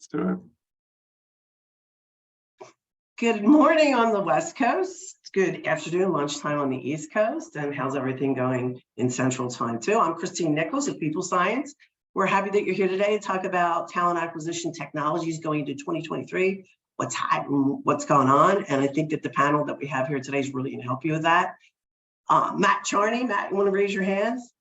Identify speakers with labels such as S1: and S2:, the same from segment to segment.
S1: Let's do it.
S2: Good morning on the West Coast. Good afternoon, lunchtime on the East Coast. And how's everything going in Central Time too? I'm Christine Nichols of People Science. We're happy that you're here today to talk about talent acquisition technologies going into 2023, what's happening, what's going on. And I think that the panel that we have here today is really going to help you with that. Matt Charney, Matt, you want to raise your hands?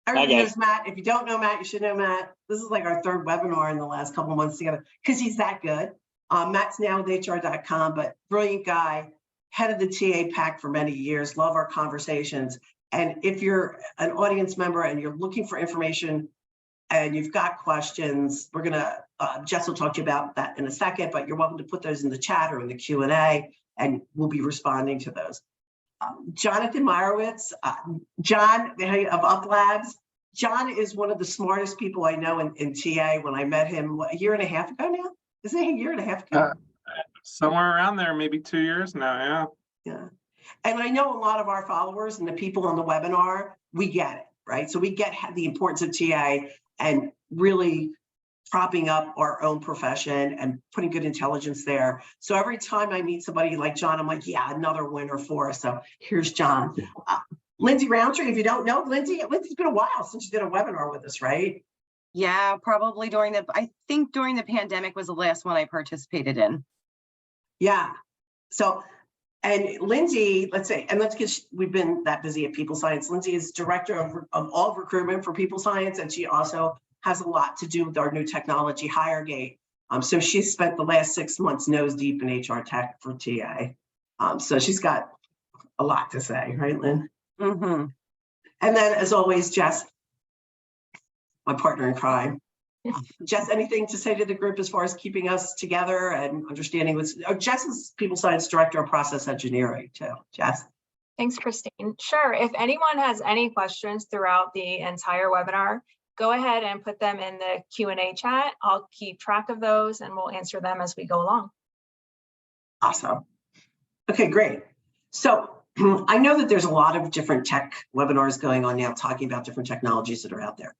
S2: Everybody knows Matt. If you don't know Matt, you should know Matt. This is like our third webinar in the last couple of months together because he's that good. Matt's now with HR.com, but brilliant guy, head of the TA pack for many years, love our conversations. And if you're an audience member and you're looking for information and you've got questions, we're gonna, Jess will talk to you about that in a second, but you're welcome to put those in the chat or in the Q&A and we'll be responding to those. Jon Meyorwitz, Jon of UP.Labs. Jon is one of the smartest people I know in TA. When I met him a year and a half ago now, isn't it a year and a half ago?
S1: Somewhere around there, maybe 2 years now,
S2: yeah. And I know a lot of our followers and the people on the webinar, we get it, right? So we get the importance of TA and really propping up our own profession and putting good intelligence there. So every time I meet somebody like Jon, I'm like, yeah, another winner for us. So here's Jon. Lindsey Roundtree, if you don't know, Lindsey's been a while since you did a webinar with us, right?
S3: Yeah, probably I think during the pandemic was the last one I participated in.
S2: Yeah. So, and Lindsey, we've been that busy at People Science. Lindsey is director of all recruitment for People Science, and she also has a lot to do with our new technology, HireGate. So she's spent the last 6 months nose deep in HR tech for TA. So she's got a lot to say, right, Lynn?
S3: Mm-hmm.
S2: And then, as always, Jess, my partner in crime. Jess, anything to say to the group as far as keeping us together and understanding what's, Jess is People Science Director of Process Engineering too. Jess.
S4: Thanks, Christine. Sure, if anyone has any questions throughout the entire webinar, go ahead and put them in the Q&A chat. I'll keep track of those and we'll answer them as we go along.
S2: Awesome. Okay, great. So I know that there's a lot of different tech webinars going on now talking about different technologies that are out there.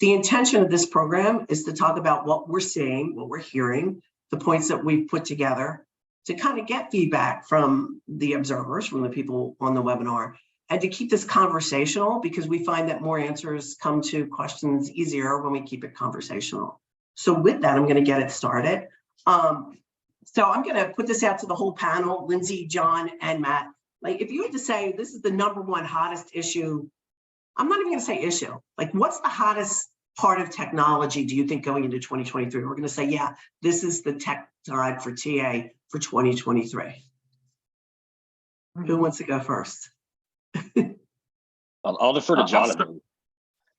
S2: The intention of this program is to talk about what we're seeing, what we're hearing, the points that we've put together to kind of get feedback from the observers, from the people on the webinar, and to keep this conversational because we find that more answers come to questions easier when we keep it conversational. So with that, I'm going to get it started. So I'm going to put this out to the whole panel, Lindsey, Jon, and Matt. Like, if you had to say this is the #1 hottest issue, I'm not even going to say issue. Like, what's the hottest part of technology do you think going into 2023? We're going to say, yeah, this is the tech side for TA for 2023. Who wants to go first?
S5: I'll defer to Jonathan.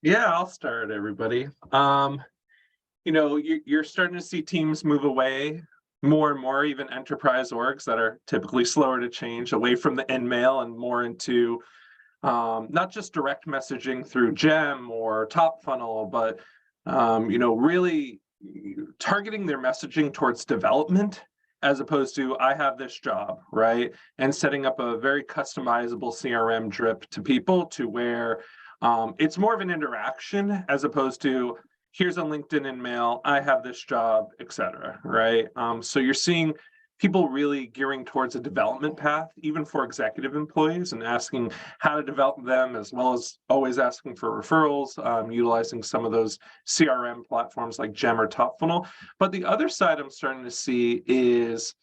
S1: Yeah, I'll start, everybody. You know, you're starting to see teams move away more and more, even enterprise orgs that are typically slower to change, away from the end mail and more into not just direct messaging through GEM or top funnel, but you know, really targeting their messaging towards development as opposed to I have this job, right? And setting up a very customizable CRM drip to people to where it's more of an interaction as opposed to here's a LinkedIn in mail, I have this job, etc. Right? So you're seeing people really gearing towards a development path, even for executive employees, and asking how to develop them, as well as always asking for referrals, utilizing some of those CRM platforms like GEM or Top Funnel. But the other side I'm starting to see is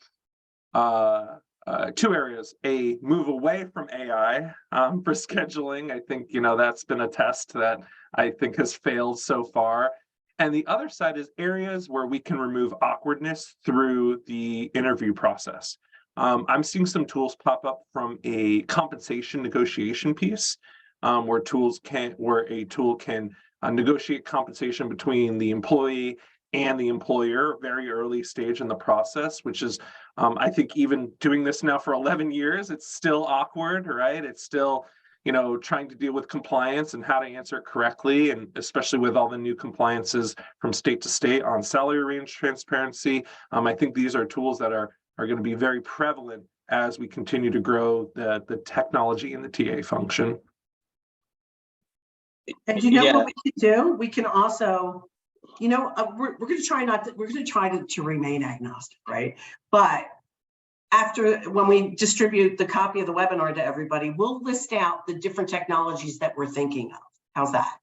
S1: two areas: a move away from AI for scheduling. I think, you know, that's been a test that I think has failed so far. And the other side is areas where we can remove awkwardness through the interview process. I'm seeing some tools pop up from a compensation negotiation piece, where a tool can negotiate compensation between the employee and the employer, very early stage in the process, which is, I think, even doing this now for 11 years, it's still awkward, right? It's still, you know, trying to deal with compliance and how to answer it correctly, and especially with all the new compliances from state to state on salary range transparency. I think these are tools that are going to be very prevalent as we continue to grow the technology in the TA function.
S2: And you know what we can do? We can also we're going to try to remain agnostic, right? But when we distribute the copy of the webinar to everybody, we'll list out the different technologies that we're thinking of. How's that?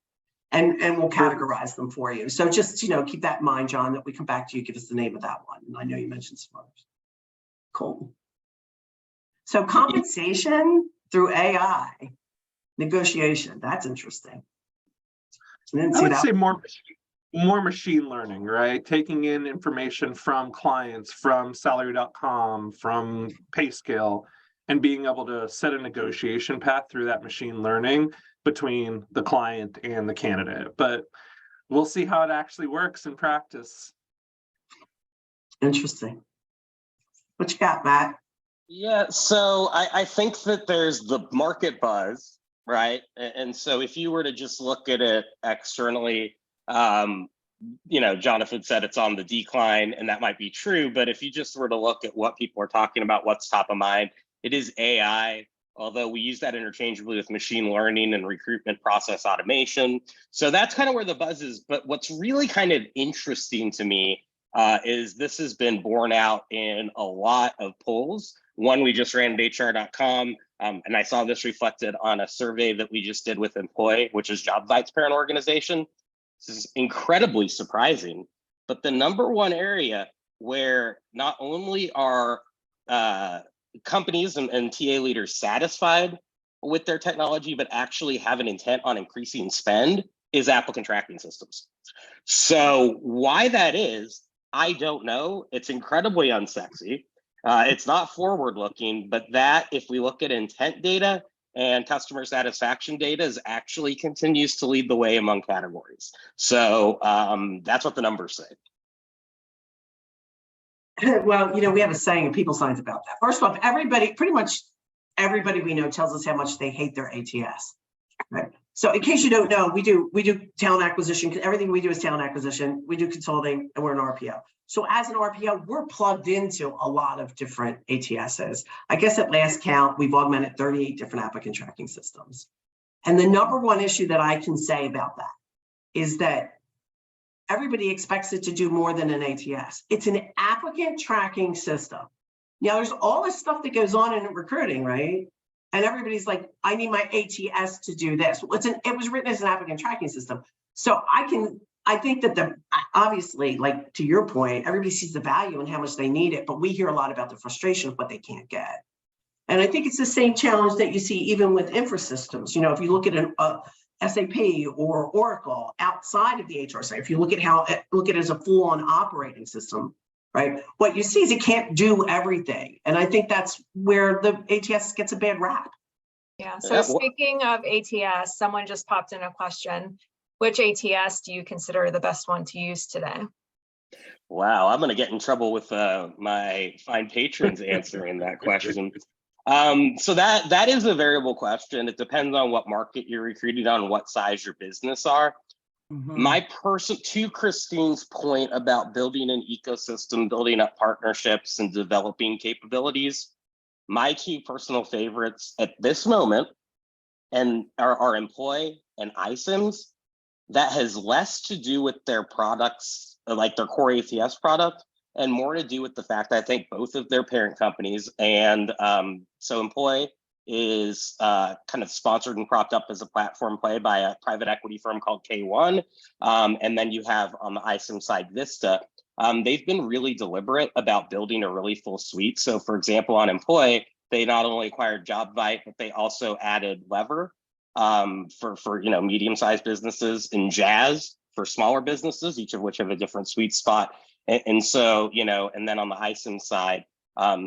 S2: And we'll categorize them for you. So just, keep that in mind, John, that we come back to you, give us the name of that one. And I know you mentioned some others. Cool. So compensation through AI negotiation. That's interesting.
S1: I would say more machine learning, right? Taking in information from clients, from salary.com, from PayScale, and being able to set a negotiation path through that machine learning between the client and the candidate. But we'll see how it actually works in practice.
S2: Interesting. What you got, Matt?
S5: Yeah, so I think that there's the market buzz, right? And so if you were to just look at it externally, Jonathan said it's on the decline, and that might be true, but if you just were to look at what people are talking about, what's top of mind, it is AI, although we use that interchangeably with machine learning and recruitment process automation. So that's kind of where the buzz is. But what's really kind of interesting to me is this has been borne out in a lot of polls. One we just ran at HR.com, and I saw this reflected on a survey that we just did with Employ, which is JobSite's parent organization. This is incredibly surprising, but the number one area where not only are companies and TA leaders satisfied with their technology, but actually have an intent on increasing spend is applicant tracking systems. So why that is, I don't know. It's incredibly unsexy. It's not forward looking, but that if we look at intent data and customer satisfaction data is actually continues to lead the way among categories. So that's what the numbers say.
S2: Well, we have a saying in People Science about that. First off, pretty much everybody we know tells us how much they hate their ATS, right? So in case you don't know, we do talent acquisition. Everything we do is talent acquisition. We do consulting, and we're an RPO. So as an RPO, we're plugged into a lot of different ATSs. I guess at last count, we've augmented 38 different applicant tracking systems. And the number one issue that I can say about that is that everybody expects it to do more than an ATS. It's an applicant tracking system. Now, there's all this stuff that goes on in recruiting, right? And everybody's like, I need my ATS to do this. It was written as an applicant tracking system. So I think that obviously, like to your point, everybody sees the value and how much they need it, but we hear a lot about the frustration of what they can't get. And I think it's the same challenge that you see even with infrasystems. If you look at an SAP or Oracle outside of the HR side, if you look at it as a full-on operating system, right? What you see is it can't do everything. And I think that's where the ATS gets a bad rap.
S4: Yeah, so speaking of ATS, someone just popped in a question. Which ATS do you consider the best one to use today?
S5: Wow, I'm going to get in trouble with my fine patrons answering that question. So that is a variable question. It depends on what market you're recruiting on, what size your business are. To Christine's point about building an ecosystem, building up partnerships and developing capabilities, my two personal favorites at this moment are Employ and iCIMS. That has less to do with their products, like their core ATS product, and more to do with the fact that I think both of their parent companies, and so Employ is kind of sponsored and propped up as a platform play by a private equity firm called K1. And then you have on the iCIMS side, Vista. They've been really deliberate about building a really full suite. So for example, on Employ, they not only acquired JobVite, but they also added Lever for medium-sized businesses, and Jazz for smaller businesses, each of which have a different sweet spot. And so, and then on the iCIMS side,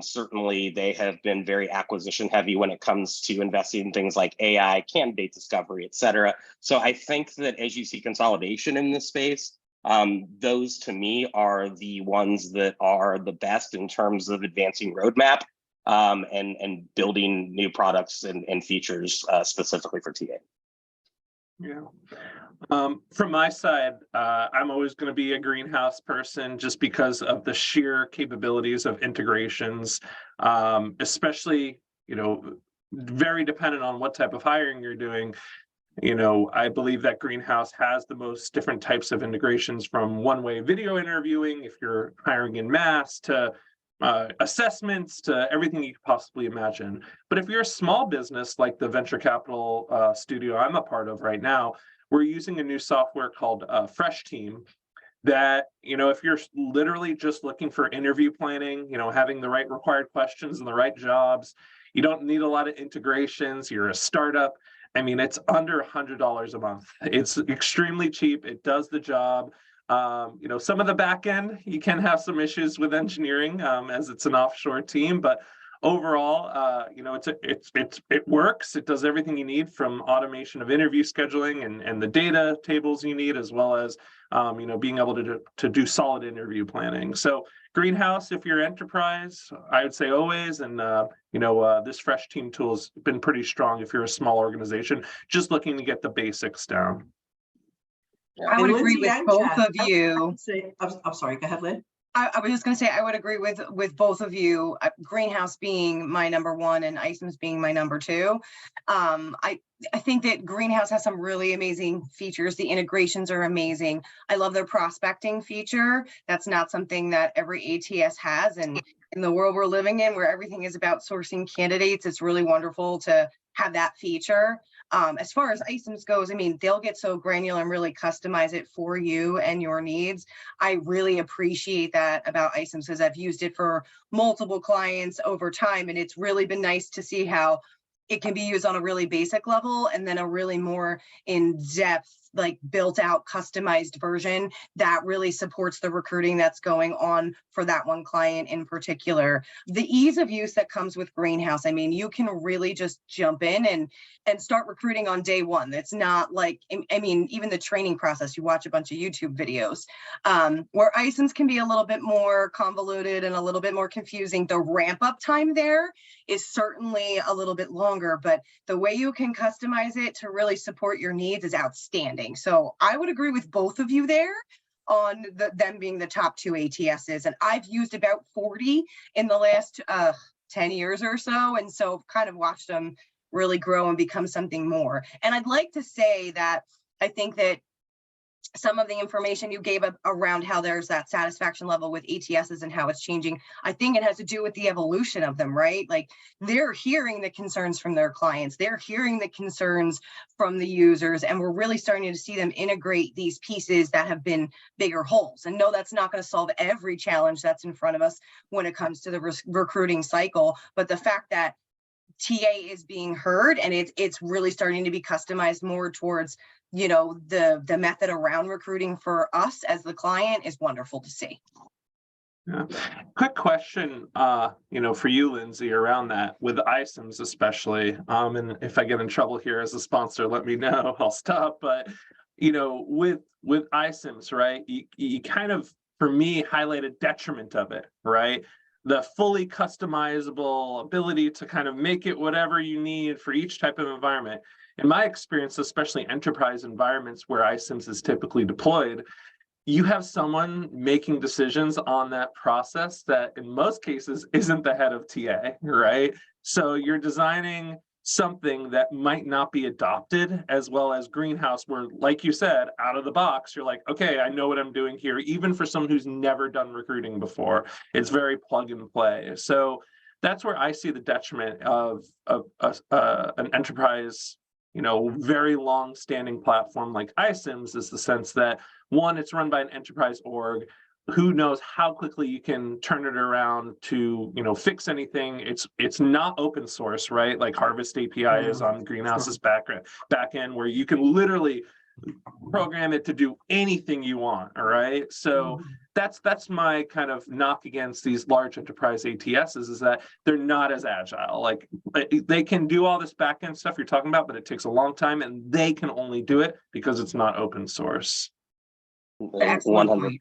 S5: certainly they have been very acquisition heavy when it comes to investing in things like AI, candidate discovery, et cetera. So I think that as you see consolidation in this space, those to me are the ones that are the best in terms of advancing roadmap and building new products and features specifically for TA.
S1: Yeah. From my side, I'm always going to be a greenhouse person just because of the sheer capabilities of integrations, especially, very dependent on what type of hiring you're doing. I believe that Greenhouse has the most different types of integrations, from one-way video interviewing, if you're hiring in mass, to assessments, to everything you could possibly imagine. But if you're a small business like the venture capital studio I'm a part of right now, we're using a new software called Fresh Team that, if you're literally just looking for interview planning, having the right required questions and the right jobs, you don't need a lot of integrations, you're a startup. I mean, it's under $100 a month. It's extremely cheap. It does the job. Some of the back end, you can have some issues with engineering as it's an offshore team, but overall, it works. It does everything you need, from automation of interview scheduling and the data tables you need, as well as being able to do solid interview planning. So Greenhouse, if you're enterprise, I would say always, and this Fresh Team tool has been pretty strong if you're a small organization just looking to get the basics down.
S3: I would
S2: And
S3: agree
S2: Lindsey
S3: with
S2: and
S3: both
S2: Chad,
S3: of you.
S2: I'm sorry, go ahead, Lynn.
S3: I was just going to say, I would agree with both of you, Greenhouse being my number one and ISIMS being my number two. I think that Greenhouse has some really amazing features. The integrations are amazing. I love their prospecting feature. That's not something that every ATS has. And in the world we're living in, where everything is about sourcing candidates, it's really wonderful to have that feature. As far as ISIMS goes, I mean, they'll get so granular and really customize it for you and your needs. I really appreciate that about ISIMS, because I've used it for multiple clients over time, and it's really been nice to see how it can be used on a really basic level, and then a really more in-depth, like built out customized version that really supports the recruiting that's going on for that one client in particular. The ease of use that comes with Greenhouse, I mean, you can really just jump in and start recruiting on day one. It's not like, I mean, even the training process, you watch a bunch of YouTube videos, where ISIMS can be a little bit more convoluted and a little bit more confusing. The ramp up time there is certainly a little bit longer, but the way you can customize it to really support your needs is outstanding. So I would agree with both of you there on them being the top two ATSs. And I've used about 40 in the last 10 years or so. And so kind of watched them really grow and become something more. And I'd like to say that I think that some of the information you gave around how there's that satisfaction level with ATSs and how it's changing, I think it has to do with the evolution of them, right? Like, they're hearing the concerns from their clients, they're hearing the concerns from the users, and we're really starting to see them integrate these pieces that have been bigger holes. And no, that's not going to solve every challenge that's in front of us when it comes to the recruiting cycle, but the fact that TA is being heard and it's really starting to be customized more towards the method around recruiting for us as the client is wonderful to see.
S1: Yeah. Quick question, for you, Lindsey, around that with ISIMS especially. And if I get in trouble here as a sponsor, let me know. I'll stop. But with ISIMS, right? You kind of, for me, highlight a detriment of it, right? The fully customizable ability to kind of make it whatever you need for each type of environment. In my experience, especially enterprise environments where ISIMS is typically deployed, you have someone making decisions on that process that in most cases isn't the head of TA, right? So you're designing something that might not be adopted, as well as Greenhouse, where, like you said, out of the box, you're like, okay, I know what I'm doing here. Even for someone who's never done recruiting before, it's very plug and play. So that's where I see the detriment of an enterprise, very long-standing platform like ISIMS, is the sense that, one, it's run by an enterprise org. Who knows how quickly you can turn it around to, fix anything. It's not open source, right? Like Harvest API is on Greenhouse's back end, where you can literally program it to do anything you want. All right. So that's my kind of knock against these large enterprise ATSs, is that they're not as agile. Like, they can do all this back end stuff you're talking about, but it takes a long time, and they can only do it because it's not open source.
S5: 100%.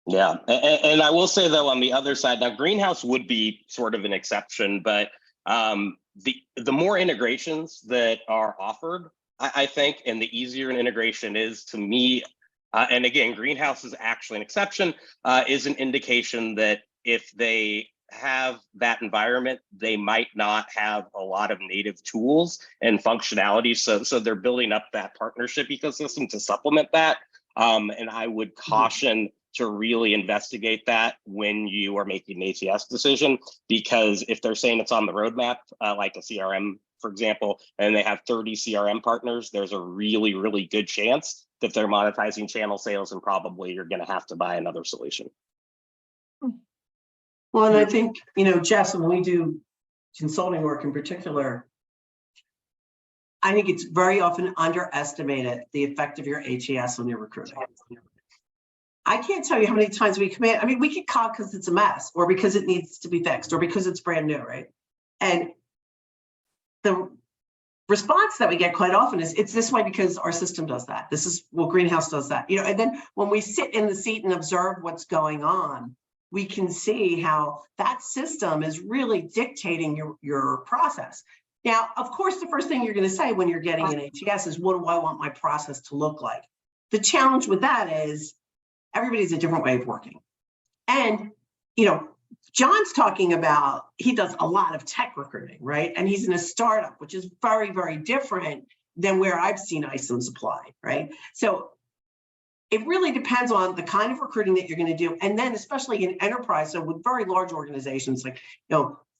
S5: Yeah, and I will say, though, on the other side, now Greenhouse would be sort of an exception, but the more integrations that are offered, I think, and the easier an integration is, to me, and again, Greenhouse is actually an exception, is an indication that if they have that environment, they might not have a lot of native tools and functionality. So they're building up that partnership ecosystem to supplement that. And I would caution to really investigate that when you are making an ATS decision, because if they're saying it's on the roadmap, like a CRM, for example, and they have 30 CRM partners, there's a really, really good chance that they're monetizing channel sales, and probably you're going to have to buy another solution.
S2: Well, and I think, Jess, when we do consulting work in particular, I think it's very often underestimated the effect of your ATS on your recruiting. I can't tell you how many times we come in. I mean, we get caught because it's a mess, or because it needs to be fixed, or because it's brand new, right? And the response that we get quite often is, it's this way because our system does that. This is, well, Greenhouse does that. And then when we sit in the seat and observe what's going on, we can see how that system is really dictating your process. Now, of course, the first thing you're going to say when you're getting an ATS is, what do I want my process to look like? The challenge with that is everybody's a different way of working. And, John's talking about, he does a lot of tech recruiting, right? And he's in a startup, which is very, very different than where I've seen ISIMs apply, right? So it really depends on the kind of recruiting that you're going to do. And then especially in enterprise, so with very large organizations, like,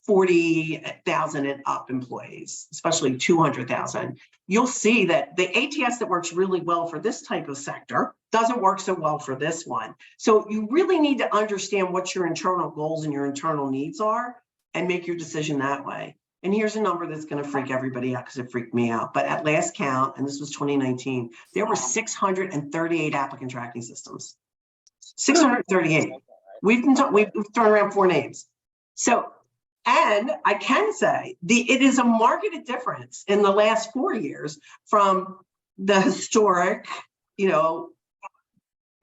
S2: 40,000 and up employees, especially 200,000, you'll see that the ATS that works really well for this type of sector doesn't work so well for this one. So you really need to understand what your internal goals and your internal needs are and make your decision that way. And here's a number that's going to freak everybody out, because it freaked me out. But at last count, and this was 2019, there were 638 applicant tracking systems. 638. We've thrown around 4 names. So, and I can say it is a marked difference in the last 4 years from the historic,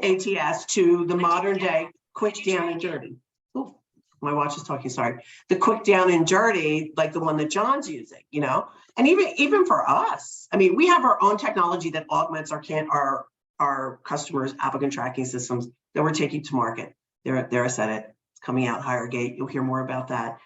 S2: ATS to the modern day quick down and dirty. Ooh, my watch is talking, sorry. The quick down and dirty, like the one that John's using, and even for us, I mean, we have our own technology that augments our customers' applicant tracking systems that we're taking to market. There I said it. It's coming out, HireGate. You'll hear more about that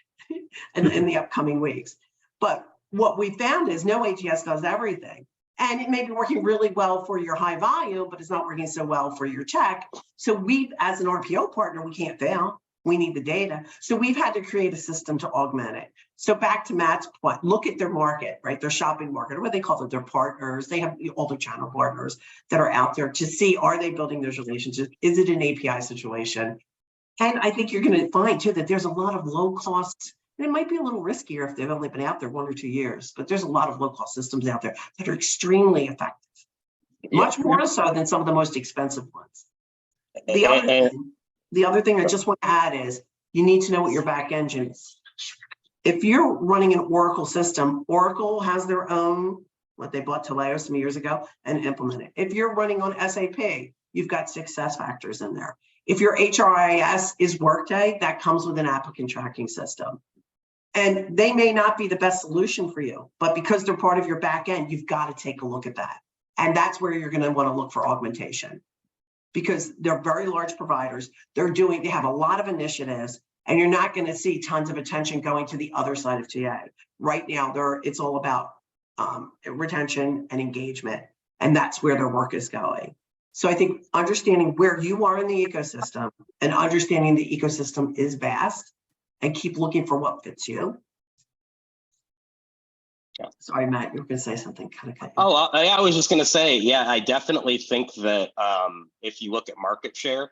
S2: in the upcoming weeks. But what we found is no ATS does everything. And it may be working really well for your high volume, but it's not working so well for your tech. So we, as an RPO partner, we can't fail. We need the data. So we've had to create a system to augment it. So back to Matt's point, look at their market, right? Their shopping market, or what they call it, their partners. They have all their channel partners that are out there to see, are they building those relationships? Is it an API situation? And I think you're going to find too that there's a lot of low cost, and it might be a little riskier if they've only been out there 1 or 2 years, but there's a lot of low cost systems out there that are extremely effective, much more so than some of the most expensive ones. The other thing I just want to add is you need to know what your back engine is. If you're running an Oracle system, Oracle has their own, what they bought Taleo some years ago and implement it. If you're running on SAP, you've got SuccessFactors in there. If your HRIS is Workday, that comes with an applicant tracking system. And they may not be the best solution for you, but because they're part of your back end, you've got to take a look at that. And that's where you're going to want to look for augmentation, because they're very large providers. They have a lot of initiatives, and you're not going to see tons of attention going to the other side of TA. Right now, it's all about retention and engagement, and that's where their work is going. So I think understanding where you are in the ecosystem and understanding the ecosystem is vast, and keep looking for what fits you. Yeah. Sorry, Matt, you were going to say something. Kind of.
S5: Oh, I was just going to say, yeah, I definitely think that if you look at market share,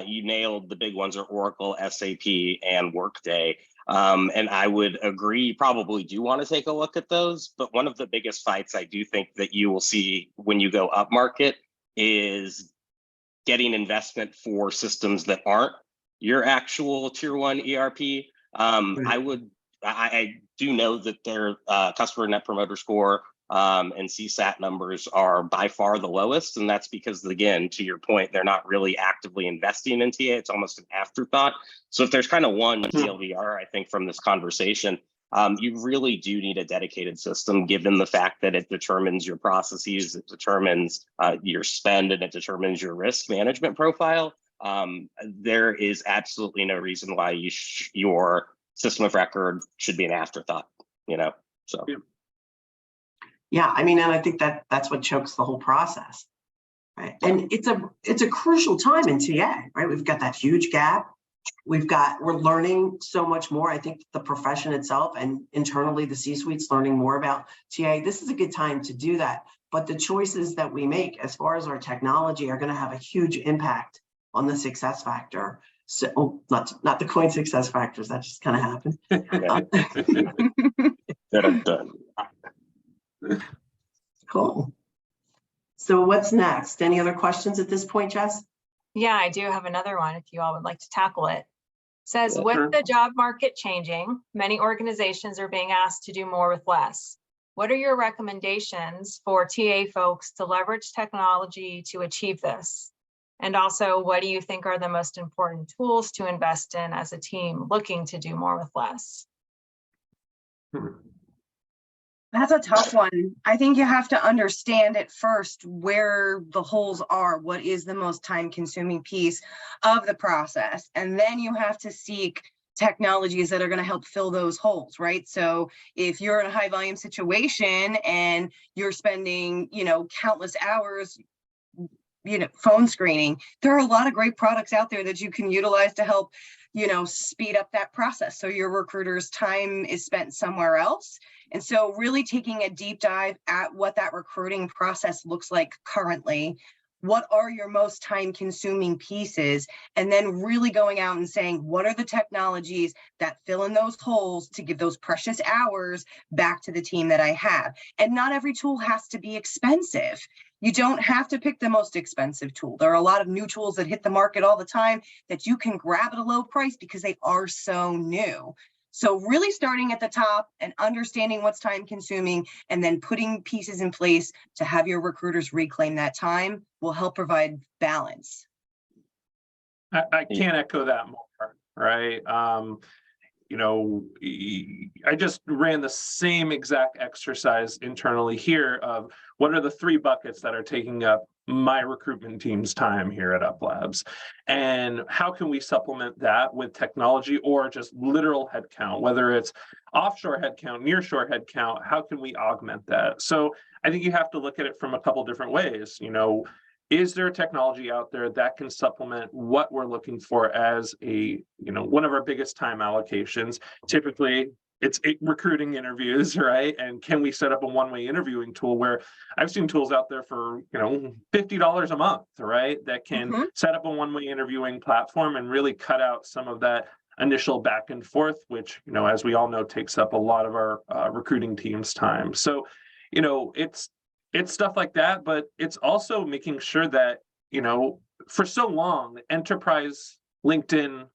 S5: you nailed the big ones are Oracle, SAP, and Workday. And I would agree, you probably do want to take a look at those. But one of the biggest fights I do think that you will see when you go up market is getting investment for systems that aren't your actual tier 1 ERP. I do know that their customer net promoter score and CSAT numbers are by far the lowest. And that's because, again, to your point, they're not really actively investing in TA. It's almost an afterthought. So if there's kind of one TLDR, I think, from this conversation, you really do need a dedicated system, given the fact that it determines your processes, it determines your spend, and it determines your risk management profile. There is absolutely no reason why your system of record should be an afterthought, so.
S2: Yeah, I mean, and I think that's what chokes the whole process, right? And it's a crucial time in TA, right? We've got that huge gap. We're learning so much more. I think the profession itself and internally the C-suite's learning more about TA. This is a good time to do that. But the choices that we make as far as our technology are going to have a huge impact on the success factor. So not the coin success factors, that just kind of happened. Cool. So what's next? Any other questions at this point, Jess?
S4: Yeah, I do have another one if you all would like to tackle it. Says,
S1: Yeah,
S4: with
S1: sure.
S4: the job market changing, many organizations are being asked to do more with less. What are your recommendations for TA folks to leverage technology to achieve this? And also, what do you think are the most important tools to invest in as a team looking to do more with less?
S3: That's a tough one. I think you have to understand at first where the holes are, what is the most time-consuming piece of the process. And then you have to seek technologies that are going to help fill those holes, right? So if you're in a high volume situation and you're spending, countless hours, phone screening, there are a lot of great products out there that you can utilize to help, speed up that process. So your recruiter's time is spent somewhere else. And so really taking a deep dive at what that recruiting process looks like currently, what are your most time consuming pieces, and then really going out and saying, what are the technologies that fill in those holes to give those precious hours back to the team that I have? And not every tool has to be expensive. You don't have to pick the most expensive tool. There are a lot of new tools that hit the market all the time that you can grab at a low price because they are so new. So really starting at the top and understanding what's time consuming and then putting pieces in place to have your recruiters reclaim that time will help provide balance.
S1: I can't echo that more, right? I just ran the same exact exercise internally here of what are the 3 buckets that are taking up my recruitment team's time here at UP.Labs, and how can we supplement that with technology or just literal headcount, whether it's offshore headcount, nearshore headcount, how can we augment that? So I think you have to look at it from a couple different ways. Is there a technology out there that can supplement what we're looking for as one of our biggest time allocations? Typically, it's recruiting interviews, right? And can we set up a one-way interviewing tool where I've seen tools out there for, $50 a month, right? That can set up a one-way interviewing platform and really cut out some of that initial back and forth, which, as we all know, takes up a lot of our recruiting team's time. So, it's stuff like that, but it's also making sure that, for so long, enterprise LinkedIn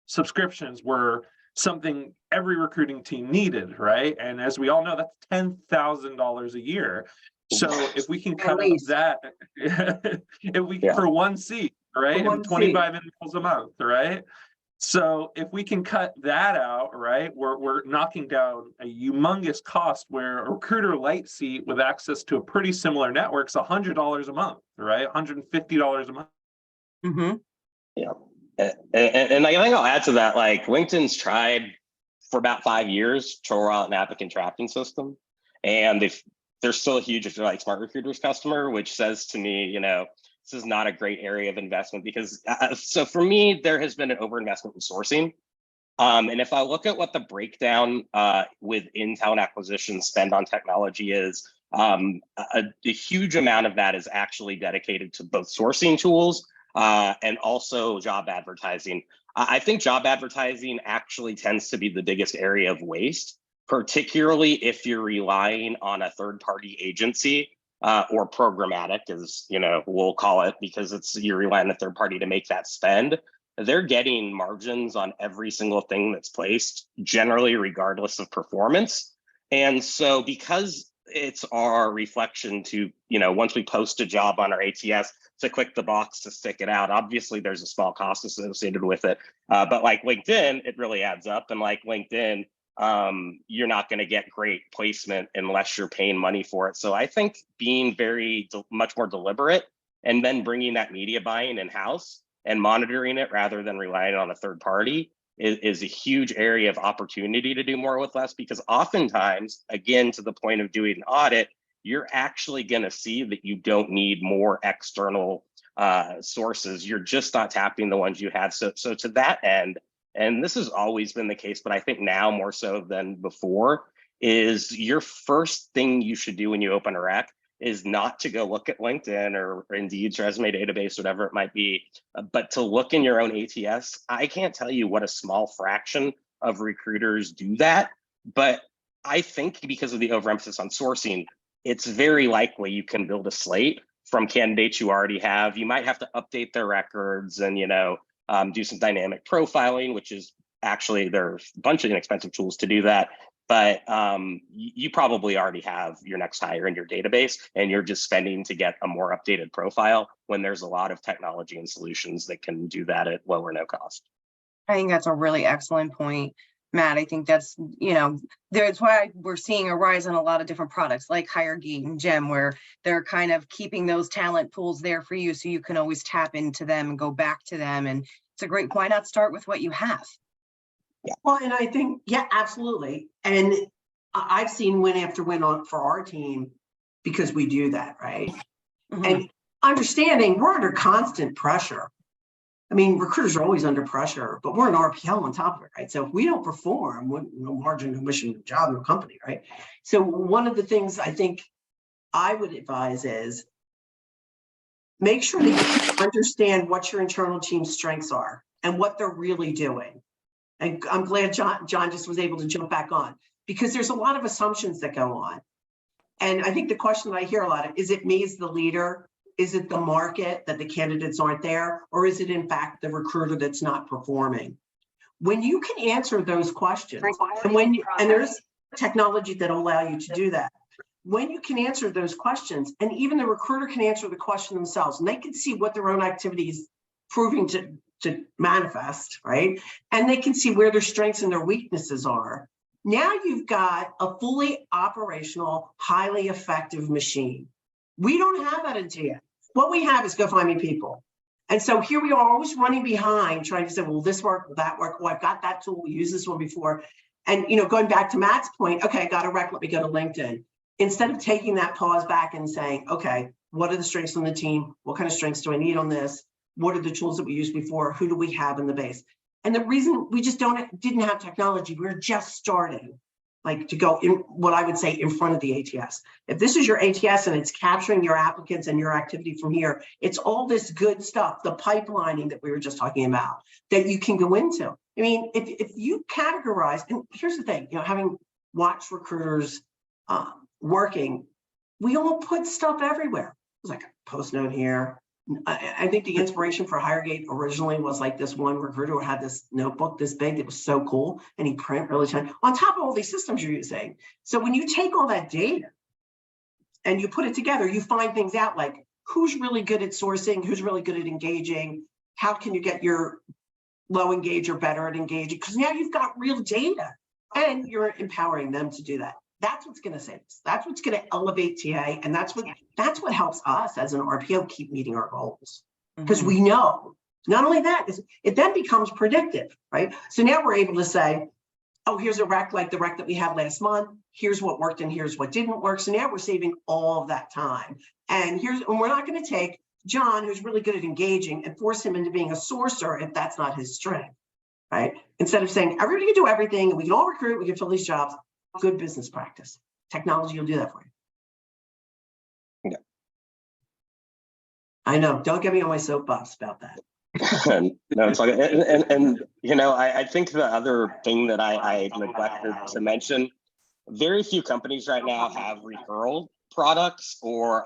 S1: subscriptions were something every recruiting team needed, right? And as we all know, that's $10,000 a year. So if we can cut out that, for one seat, right? And 25 individuals a month, right? So if we can cut that out, right, we're knocking down a humongous cost where a recruiter light seat with access to a pretty similar network is $100 a month, right? $150 a month.
S5: Yeah. And I think I'll add to that, like LinkedIn's tried for about 5 years to roll out an applicant tracking system. And they're still a huge, if they're like Smart Recruiter's customer, which says to me, this is not a great area of investment because, so for me, there has been an overinvestment in sourcing. And if I look at what the breakdown within talent acquisition spend on technology is, a huge amount of that is actually dedicated to both sourcing tools and also job advertising. I think job advertising actually tends to be the biggest area of waste, particularly if you're relying on a third-party agency or programmatic, as we'll call it, because you're relying on a third party to make that spend. They're getting margins on every single thing that's placed, generally regardless of performance. And so because it's our reflection to, once we post a job on our ATS, to click the box to stick it out, obviously there's a small cost associated with it. But like LinkedIn, it really adds up. And like LinkedIn, you're not going to get great placement unless you're paying money for it. So I think being much more deliberate and then bringing that media buying in-house and monitoring it rather than relying on a third party is a huge area of opportunity to do more with less, because oftentimes, again, to the point of doing an audit, you're actually going to see that you don't need more external sources. You're just not tapping the ones you have. So to that end, and this has always been the case, but I think now more so than before, is your first thing you should do when you open a rec is not to go look at LinkedIn or Indeed's resume database, whatever it might be, but to look in your own ATS. I can't tell you what a small fraction of recruiters do that, but I think because of the overemphasis on sourcing, it's very likely you can build a slate from candidates you already have. You might have to update their records and, do some dynamic profiling, which is actually, there's a bunch of inexpensive tools to do that. But you probably already have your next hire in your database, and you're just spending to get a more updated profile when there's a lot of technology and solutions that can do that at low or no cost.
S3: I think that's a really excellent point, Matt. I think that's, that's why we're seeing a rise in a lot of different products like HireGate and Gem, where they're kind of keeping those talent pools there for you so you can always tap into them and go back to them. And it's a great, why not start with what you have?
S2: Well, and I think, yeah, absolutely. And I've seen win after win on for our team because we do that, right?
S3: Mhm.
S2: And understanding we're under constant pressure. I mean, recruiters are always under pressure, but we're an RPL on top of it, right? So if we don't perform, no margin, no mission, no job, no company, right? So one of the things I think I would advise is make sure that you understand what your internal team's strengths are and what they're really doing. And I'm glad John just was able to jump back on, because there's a lot of assumptions that go on. And I think the question that I hear a lot of, is it me as the leader? Is it the market that the candidates aren't there? Or is it in fact the recruiter that's not performing? When you can answer those questions, and there's technology that'll allow you to do that. When you can answer those questions, and even the recruiter can answer the question themselves, and they can see what their own activity is proving to manifest, right? And they can see where their strengths and their weaknesses are. Now you've got a fully operational, highly effective machine. We don't have that in TA. What we have is go find me people. And so here we are always running behind, trying to say, well, this work, will that work? Oh, I've got that tool, we used this one before. And going back to Matt's point, okay, I got a rec, let me go to LinkedIn. Instead of taking that pause back and saying, okay, what are the strengths on the team? What kind of strengths do I need on this? What are the tools that we used before? Who do we have in the base? And the reason we just didn't have technology, we're just starting, like to go in what I would say in front of the ATS. If this is your ATS and it's capturing your applicants and your activity from here, it's all this good stuff, the pipelining that we were just talking about, that you can go into. I mean, if you categorize, and here's the thing, having watched recruiters working, we all put stuff everywhere. It was like a post note here. I think the inspiration for HireGate originally was like this one recruiter who had this notebook this big that was so cool, and he print really tiny on top of all these systems you're using. So when you take all that data and you put it together, you find things out like who's really good at sourcing, who's really good at engaging, how can you get your low engager better at engaging? Because now you've got real data and you're empowering them to do that. That's what's going to save us. That's what's going to elevate TA, and that's what helps us as an RPO keep meeting our goals. Because we know not only that, it then becomes predictive, right? So now we're able to say, oh, here's a rec like the rec that we had last month. Here's what worked and here's what didn't work. So now we're saving all of that time. And we're not going to take John, who's really good at engaging, and force him into being a sourcer if that's not his strength, right? Instead of saying everybody can do everything and we can all recruit, we can fill these jobs. Good business practice. Technology will do that for you.
S5: Yeah.
S2: I know. Don't get me on my soapbox about that.
S5: No, it's like, and I think the other thing that I neglected to mention, very few companies right now have referral products or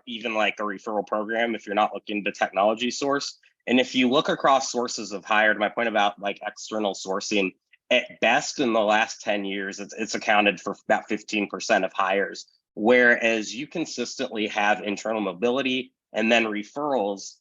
S5: even like a referral program if you're not looking to technology source. And if you look across sources of hire, to my point about like external sourcing, at best in the last 10 years, it's accounted for about 15% of hires, whereas you consistently have internal mobility and then referrals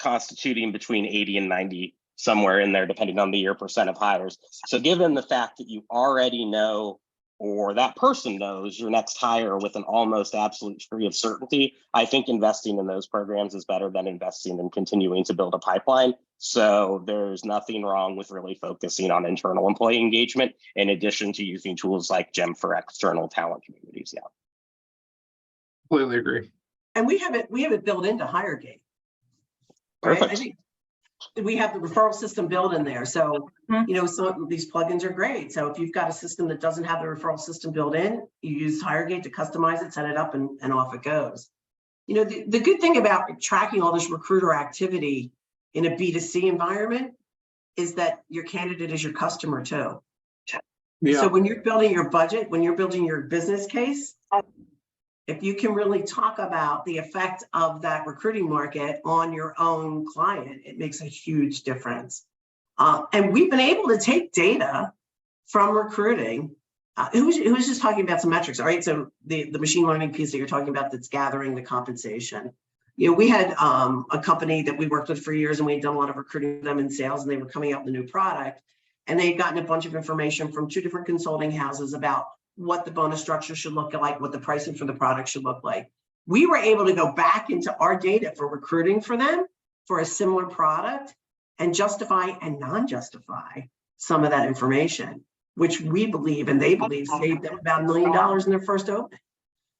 S5: constituting between 80 and 90, somewhere in there, depending on the year percent of hires. So given the fact that you already know or that person knows your next hire with an almost absolute degree of certainty, I think investing in those programs is better than investing in continuing to build a pipeline. So there's nothing wrong with really focusing on internal employee engagement in addition to using tools like GEM for external talent communities. Yeah.
S1: Completely agree.
S2: And we have it built into HireGate. Right?
S5: Perfect.
S2: I think we have the referral system built in there. So, you know, some of these plugins are great. So if you've got a system that doesn't have the referral system built in, you use HireGate to customize it, set it up, and off it goes. You know, the good thing about tracking all this recruiter activity in a B2C environment is that your candidate is your customer too.
S1: Yeah.
S2: So when you're building your budget, when you're building your business case, if you can really talk about the effect of that recruiting market on your own client, it makes a huge difference. And we've been able to take data from recruiting. Who was just talking about some metrics, all right? So the machine learning piece that you're talking about that's gathering the compensation. You know, we had a company that we worked with for years, and we had done a lot of recruiting with them in sales, and they were coming out with a new product. And they had gotten a bunch of information from 2 different consulting houses about what the bonus structure should look like, what the pricing for the product should look like. We were able to go back into our data for recruiting for them for a similar product and justify and non-justify some of that information, which we believe and they believe saved them about $1 million in their first opening.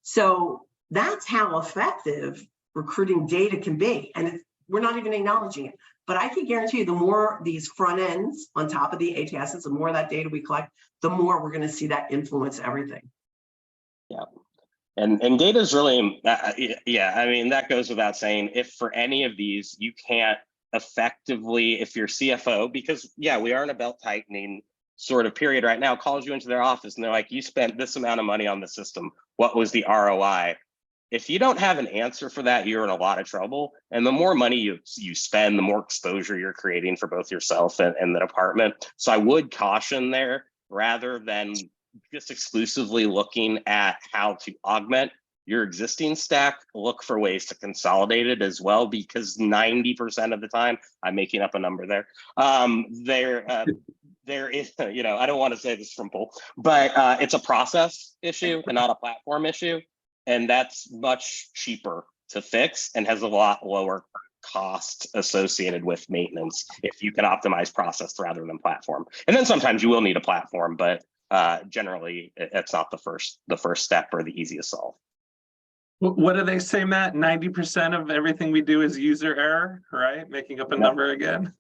S2: So that's how effective recruiting data can be. And we're not even acknowledging it. But I can guarantee you the more these front ends on top of the ATSs, the more of that data we collect, the more we're going to see that influence everything.
S5: Yeah. And data is really, yeah, I mean, that goes without saying. If for any of these, you can't effectively, if you're CFO, because yeah, we are in a belt tightening sort of period right now, calls you into their office and they're like, you spent this amount of money on the system. What was the ROI? If you don't have an answer for that, you're in a lot of trouble. And the more money you spend, the more exposure you're creating for both yourself and the department. So I would caution there, rather than just exclusively looking at how to augment your existing stack, look for ways to consolidate it as well, because 90% of the time, I'm making up a number there, there is, you know, I don't want to say this from Paul, but it's a process issue and not a platform issue. And that's much cheaper to fix and has a lot lower cost associated with maintenance if you can optimize process rather than platform. And then sometimes you will need a platform, but generally it's not the first step or the easiest solve.
S1: What do they say, Matt? 90% of everything we do is user error, right? Making up a number again.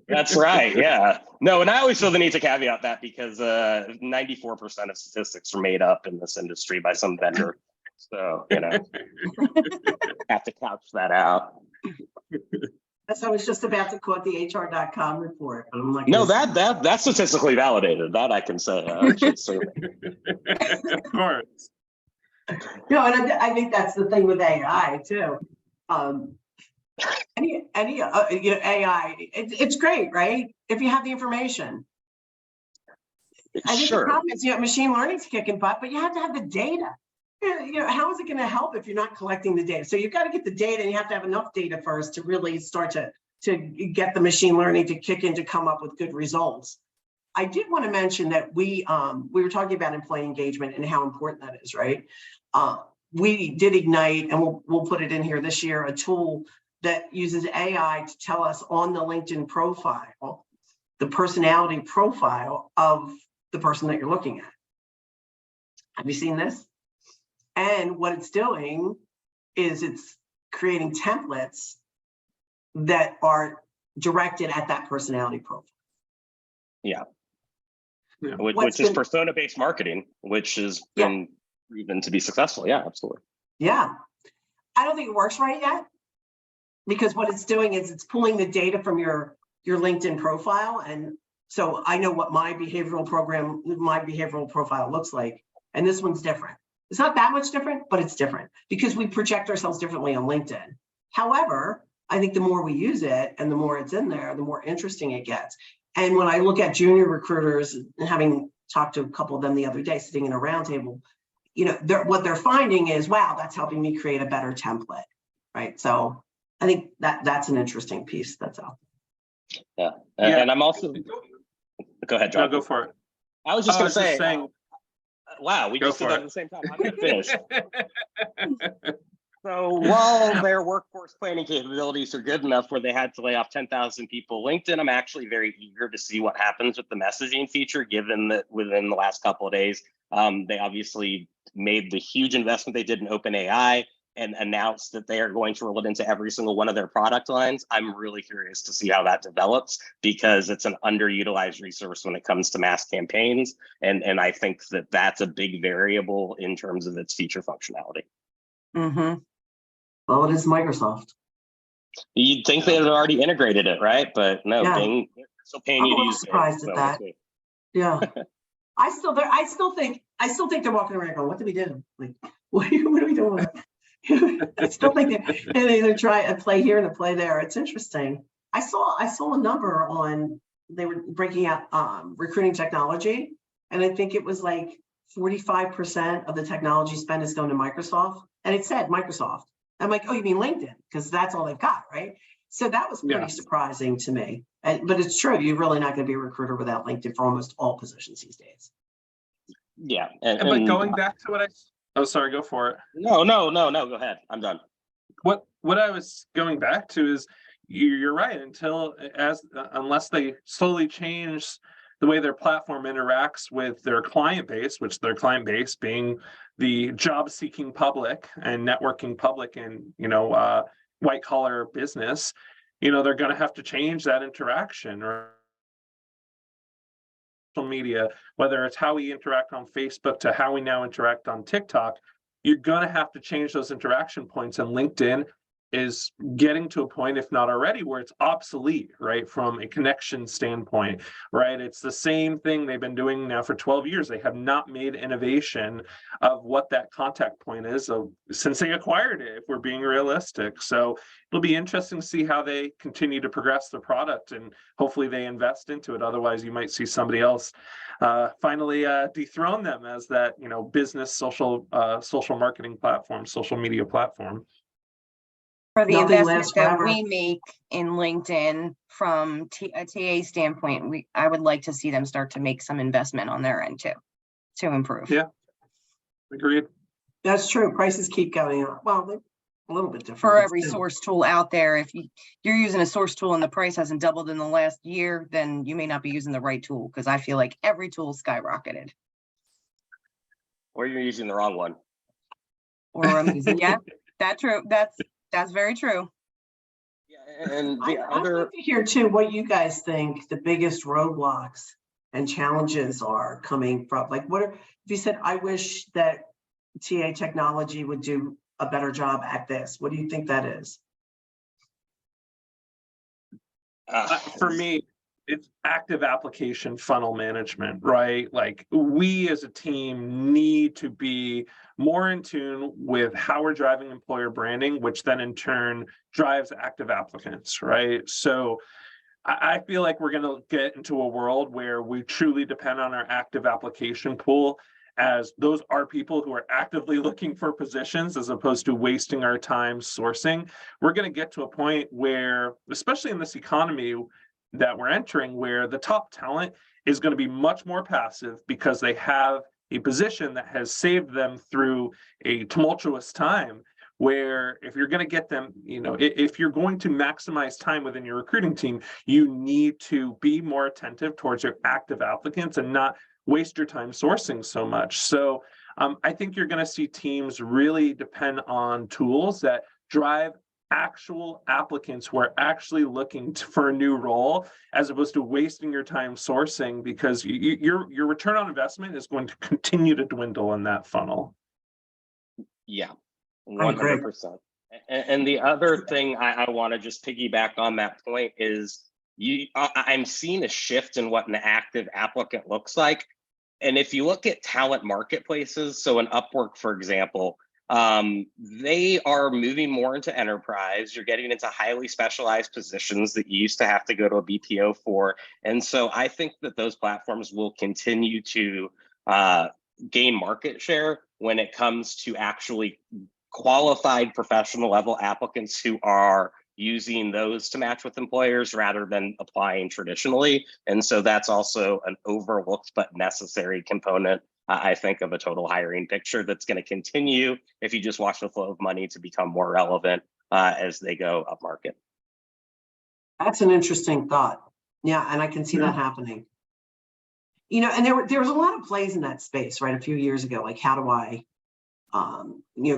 S5: That's right. Yeah. No, and I always feel the need to caveat that because 94% of statistics are made up in this industry by some vendor. So, you know, have to couch that out.
S2: So I was just about to quote the HR.com report, but I'm like,
S5: no, that's statistically validated. That I can say.
S1: Of course.
S2: No, and I think that's the thing with AI too. You know, AI, it's great, right? If you have the information. I think the problem is, you know, machine learning's kicking butt, but you have to have the data. You know, how is it going to help if you're not collecting the data? So you've got to get the data, and you have to have enough data first to really start to get the machine learning to kick in to come up with good results. I did want to mention that we were talking about employee engagement and how important that is, right? We did Ignite, and we'll put it in here this year, a tool that uses AI to tell us on the LinkedIn profile, the personality profile of the person that you're looking at. Have you seen this? And what it's doing is it's creating templates that are directed at that personality profile.
S5: Yeah. Which is persona-based marketing, which has been proven to be successful. Yeah, absolutely.
S2: Yeah. I don't think it works right yet, because what it's doing is it's pulling the data from your LinkedIn profile. And so I know what my behavioral profile looks like. And this one's different. It's not that much different, but it's different because we project ourselves differently on LinkedIn. However, I think the more we use it and the more it's in there, the more interesting it gets. And when I look at junior recruiters, and having talked to a couple of them the other day, sitting in a roundtable, you know, what they're finding is, wow, that's helping me create a better template, right? So I think that's an interesting piece. That's all.
S5: Yeah, and I'm also. Go ahead, John.
S1: No, go for it.
S5: I was just going to say. Wow, we
S1: Go
S5: just did
S1: for
S5: that
S1: it.
S5: at the same time. I'm gonna finish. So while their workforce planning capabilities are good enough where they had to lay off 10,000 people, LinkedIn, I'm actually very eager to see what happens with the messaging feature, given that within the last couple of days, they obviously made the huge investment they did in OpenAI and announced that they are going to roll it into every single one of their product lines. I'm really curious to see how that develops because it's an underutilized resource when it comes to mass campaigns. And I think that that's a big variable in terms of its feature functionality.
S3: Mm-hmm.
S2: Well, it is Microsoft.
S5: You'd think they had already integrated it, right? But no,
S2: Yeah.
S5: Bing, they're still paying
S2: I'm
S5: you
S2: a
S5: to
S2: little
S5: use Bing.
S2: surprised at
S5: So
S2: that.
S5: we'll see.
S2: Yeah. I still think they're walking around going, what did we do? Like, what are we doing with it? I still think they either try a play here and a play there. It's interesting. I saw a number on, they were breaking out recruiting technology, and I think it was like 45% of the technology spend is going to Microsoft, and it said Microsoft. I'm like, oh, you mean LinkedIn? Because that's all they've got, right? So that was pretty
S1: Yes.
S2: surprising to me. But it's true, you're really not going to be a recruiter without LinkedIn for almost all positions these days.
S5: Yeah.
S1: But going back to what oh, sorry, go for it.
S5: No, go ahead. I'm done.
S1: What I was going back to is you're right, unless they slowly change the way their platform interacts with their client base, which their client base being the job seeking public and networking public and white collar business, they're going to have to change that interaction or social media, whether it's how we interact on Facebook to how we now interact on TikTok. You're going to have to change those interaction points, and LinkedIn is getting to a point, if not already, where it's obsolete, right? From a connection standpoint, right? It's the same thing they've been doing now for 12 years. They have not made innovation of what that contact point is since they acquired it, if we're being realistic. So it'll be interesting to see how they continue to progress the product, and hopefully they invest into it. Otherwise, you might see somebody else finally dethrone them as that, business social marketing platform, social media platform.
S3: For the
S2: Nothing
S3: investment
S2: lasts
S3: that
S2: forever.
S3: we make in LinkedIn from a TA standpoint, I would like to see them start to make some investment on their end too, to improve.
S1: Yeah, agreed.
S2: That's true. Prices keep going up. Well, they're a little bit different.
S3: For
S2: but
S3: every
S2: still.
S3: source tool out there, if you're using a source tool and the price hasn't doubled in the last year, then you may not be using the right tool, because I feel like every tool skyrocketed.
S5: Or you're using the wrong one.
S3: Or I'm using, yeah, that's true. That's very true.
S5: Yeah, and
S2: I'd like to hear too what you guys think the biggest roadblocks and challenges are coming from. Like, if you said, I wish that TA technology would do a better job at this, what do you think that is?
S1: For me, it's active application funnel management, right? Like, we as a team need to be more in tune with how we're driving employer branding, which then in turn drives active applicants, right? So I feel like we're going to get into a world where we truly depend on our active application pool, as those are people who are actively looking for positions as opposed to wasting our time sourcing. We're going to get to a point where, especially in this economy that we're entering, where the top talent is going to be much more passive because they have a position that has saved them through a tumultuous time, where if you're going to get them, if you're going to maximize time within your recruiting team, you need to be more attentive towards your active applicants and not waste your time sourcing so much. So I think you're going to see teams really depend on tools that drive actual applicants who are actually looking for a new role, as opposed to wasting your time sourcing, because your return on investment is going to continue to dwindle in that funnel.
S5: Yeah, 100%. And the other thing I want to just piggyback on that point is I'm seeing a shift in what an active applicant looks like. And if you look at talent marketplaces, so an Upwork, for example, they are moving more into enterprise. You're getting into highly specialized positions that you used to have to go to a BPO for. And so I think that those platforms will continue to gain market share when it comes to actually qualified professional level applicants who are using those to match with employers rather than applying traditionally. And so that's also an overlooked but necessary component I think, of a total hiring picture that's going to continue, if you just watch the flow of money, to become more relevant as they go up market.
S2: That's an interesting thought. Yeah, and I can see that happening. You know, and there was a lot of plays in that space, right? A few years ago, like how do I,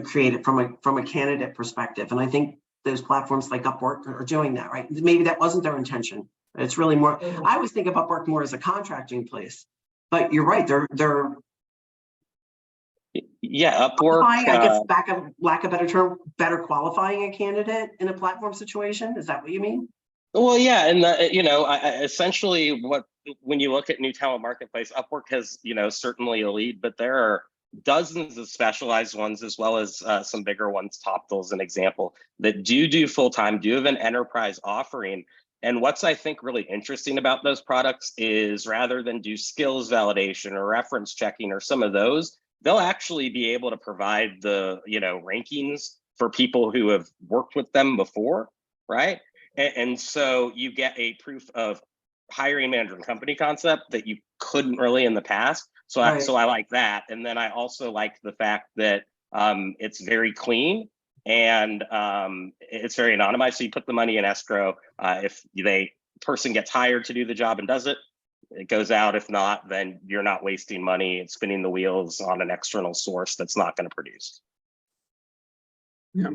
S2: create it from a candidate perspective? And I think those platforms like Upwork are doing that, right? Maybe that wasn't their intention. It's really more. I always think of Upwork more as a contracting place, but you're right. They're
S5: Upwork.
S2: I guess lack of better term, better qualifying a candidate in a platform situation. Is that what you mean?
S5: Well, yeah, and essentially, when you look at new talent marketplace, Upwork has certainly a lead, but there are dozens of specialized ones as well as some bigger ones. Toptal is an example that do full-time, do have an enterprise offering. And what's I think really interesting about those products is rather than do skills validation or reference checking or some of those, they'll actually be able to provide the rankings for people who have worked with them before, right? And so you get a proof of hiring manager and company concept that you couldn't really in the past. So
S2: Right.
S5: I like that. And then I also like the fact that it's very clean and it's very anonymized. So you put the money in escrow. If the person gets hired to do the job and does it, it goes out. If not, then you're not wasting money and spinning the wheels on an external source that's not going to produce.
S1: Yeah.